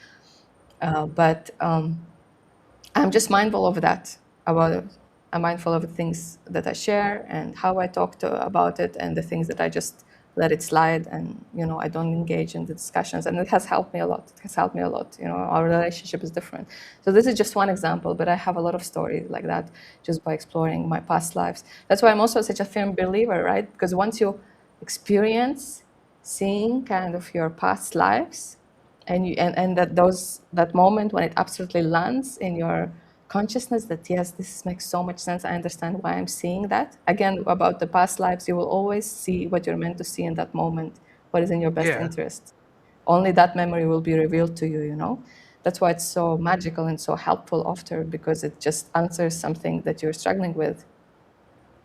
But I'm just mindful of that. About it. I'm mindful of the things that I share and how I talk about it, and the things that I just let it slide, and I don't engage in the discussions. And it has helped me a lot. It has helped me a lot. Our relationship is different. So this is just one example, but I have a lot of stories like that just by exploring my past lives. That's why I'm also such a firm believer, right? Because once you experience seeing kind of your past lives, and that moment when it absolutely lands in your consciousness, that yes, this makes so much sense, I understand why I'm seeing that. Again, about the past lives, you will always see what you're meant to see in that moment, what is in your best Yeah, interest. Only that memory will be revealed to you. That's why it's so magical and so helpful after, because it just answers something that you're struggling with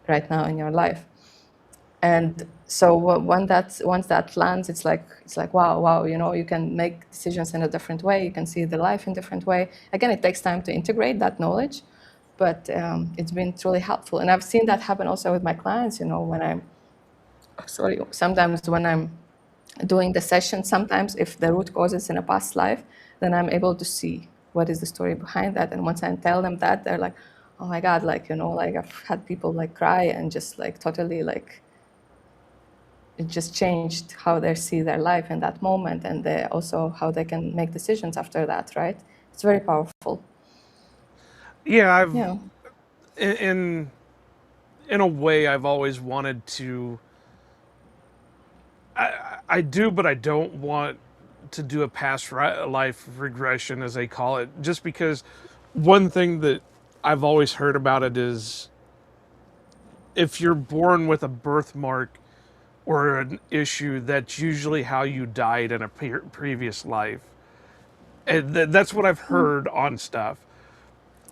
right now in your life. And so once that lands, it's like wow, you can make decisions in a different way, you can see the life in a different way. Again, it takes time to integrate that knowledge, but it's been truly helpful. And I've seen that happen also with my clients, when I'm sorry, sometimes when I'm doing the session, sometimes if the root cause is in a past life, then I'm able to see what is the story behind that. And once I tell them that, they're like, oh my god, like, like I've had people like cry and just like totally like it just changed how they see their life in that moment, and also how they can make decisions after that, right? It's very powerful. Yeah, Yeah. in in a way, I've always wanted to. I do, but I don't want to do a past life regression, as they call it, just because one thing that I've always heard about it is if you're born with a birthmark or an issue, that's usually how you died in a previous life. And that's what I've heard on stuff.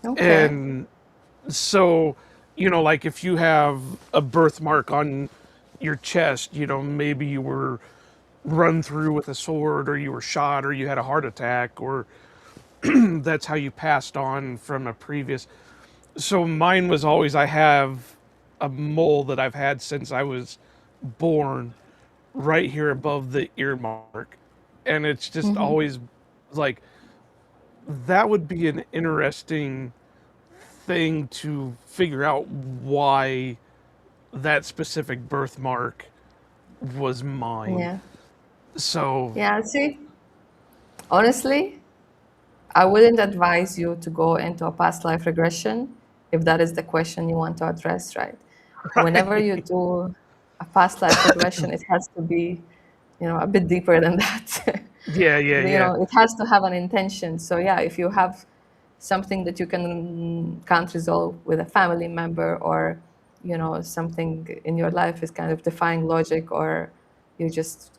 Okay. And so, like if you have a birthmark on your chest, maybe you were run through with a sword, or you were shot, or you had a heart attack, or that's how you passed on from a previous. So mine was always, I have a mole that I've had since I was born, right here above the ear mark, and it's just Mm-hmm. always like, that would be an interesting thing to figure out why that specific birthmark was mine. Yeah. So Yeah. See, honestly, I wouldn't advise you to go into a past life regression if that is the question you want to address, right? Whenever you do a past life regression, it has to be, a bit deeper than that. yeah, yeah, yeah, It has to have an intention. So yeah, if you have something that you can't resolve with a family member, or something in your life is kind of defying logic, or you just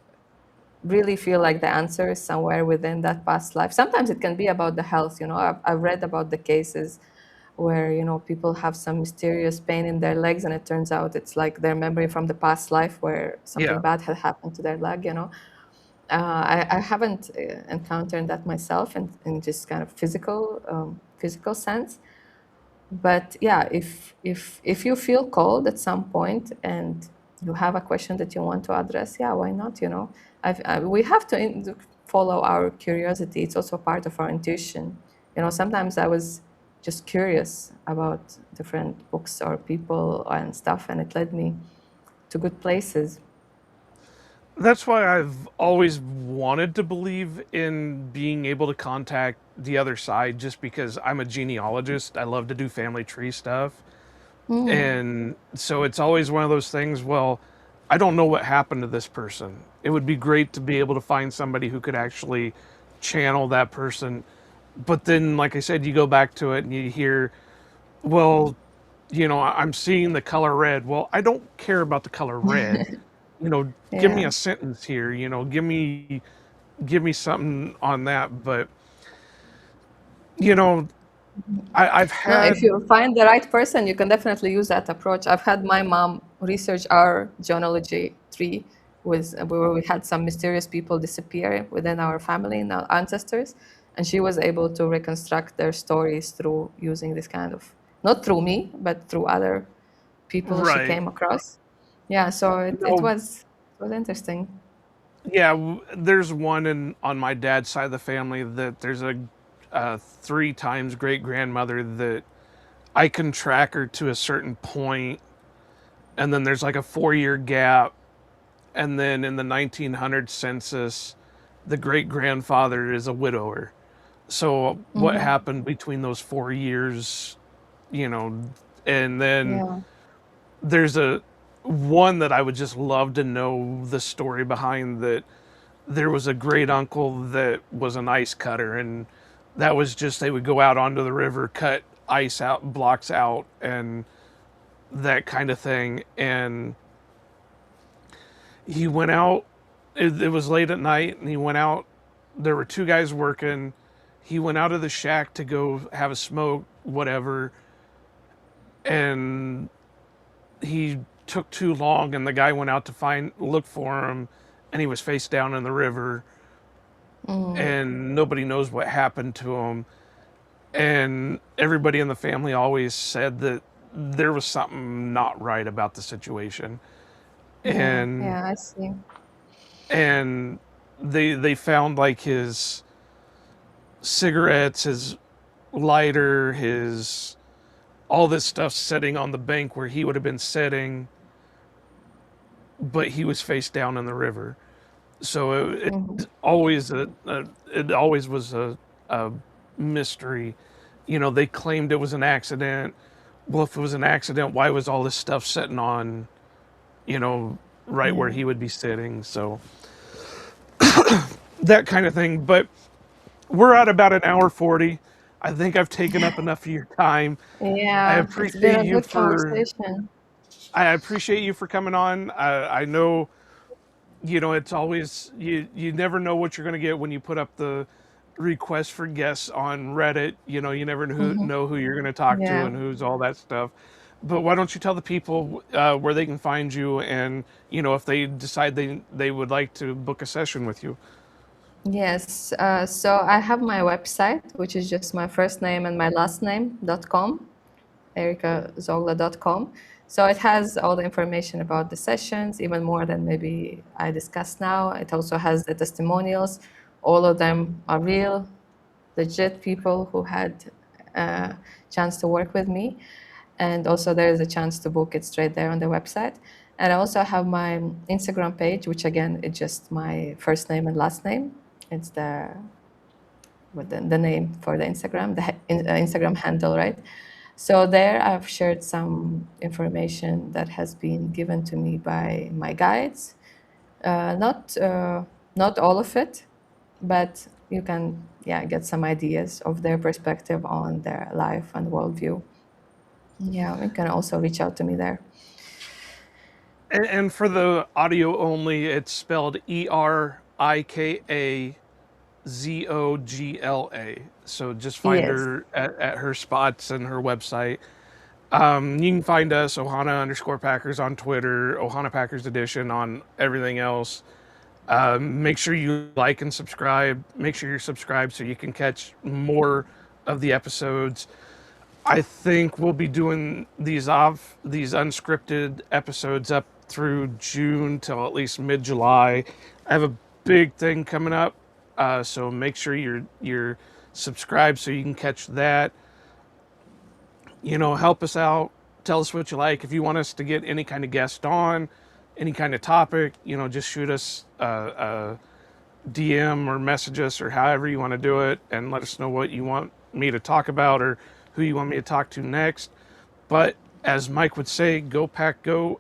really feel like the answer is somewhere within that past life. Sometimes it can be about the health. I've read about the cases where people have some mysterious pain in their legs, and it turns out it's like their memory from the past life where something yeah. bad had happened to their leg. I haven't encountered that myself in just kind of physical sense. But yeah, if you feel called at some point and you have a question that you want to address, yeah, why not? We have to follow our curiosity. It's also part of our intuition. Sometimes I was just curious about different books or people and stuff, and it led me to good places. That's why I've always wanted to believe in being able to contact the other side, just because I'm a genealogist. I love to do family tree stuff. Mm. And so it's always one of those things, well, I don't know what happened to this person. It would be great to be able to find somebody who could actually channel that person. But then, like I said, you go back to it and you hear, well, I'm seeing the color red. Well, I don't care about the color red. Give me Yeah. a sentence here, give me something on that. But, you know, I've No, if had, you find the right person, you can definitely use that approach. I've had my mom research our genealogy tree where we had some mysterious people disappear within our family and our ancestors, and she was able to reconstruct their stories through using this kind of, not through me, but through other people she right. came across. Yeah, so No, it was interesting. yeah, there's one on my dad's side of the family that there's a three times great grandmother that I can track her to a certain point, and then there's like a 4 year gap, and then in the 1900 census, the great grandfather is a widower. So what Hmm. happened between those 4 years, you know, and then Yeah. there's a one that I would just love to know the story behind that. There was a great uncle that was an ice cutter, and that was just, they would go out onto the river, cut ice out, blocks out, and that kind of thing. And he went out, it was late at night, and he went out. There were two guys working. He went out of the shack to go have a smoke, whatever, and he took too long, and the guy went out to look for him, and he was face down in the river, Mm. and nobody knows what happened to him. And everybody in the family always said that there was something not right about the situation. Yeah. and Yeah. I see. and they found like his cigarettes, his lighter, his all this stuff sitting on the bank where he would have been sitting, but he was face down in the river. So Hmm. it always was a mystery. They claimed it was an accident. Well, if it was an accident, why was all this stuff sitting on, you know, right where Yeah. he would be sitting? So that kind of thing. But we're at about an hour 40. I think I've taken up enough of your time. I Yeah, it's been appreciate a you good for conversation. I appreciate you for coming on. I know, it's always, you never know what you're going to get when you put up the request for guests on Reddit. You never Hmm. know who you're going to talk to Yeah. and who's all that stuff. But why don't you tell the people where they can find you, and if they decide they would like to book a session with you. Yes, so I have my website, which is just my first name and my last name.com, erikazogla.com. So it has all the information about the sessions, even more than maybe I discussed now. It also has the testimonials. All of them are real, legit people who had a chance to work with me. And also there is a chance to book it straight there on the website. And I also have my Instagram page, which again is just my first name and last name. It's the name for the Instagram, Instagram handle, right? So there I've shared some information that has been given to me by my guides. Not all of it, but you can get some ideas of their perspective on their life and worldview. Yeah, you can also reach out to me there. And for the audio only, it's spelled ErikaZogla. So just find Yes. her at her spots and her website. You can find us Ohana_Packers on Twitter, Ohana Packers Edition on everything else. Make sure you like and subscribe. Make sure you're subscribed so you can catch more of the episodes. I think we'll be doing these unscripted episodes up through June till at least mid-July. I have a big thing coming up, so make sure you're subscribed so you can catch that. Help us out. Tell us what you like. If you want us to get any kind of guest on, any kind of topic, just shoot us a DM or message us or however you want to do it, and let us know what you want me to talk about or who you want me to talk to next. But as Mike would say, go pack, go.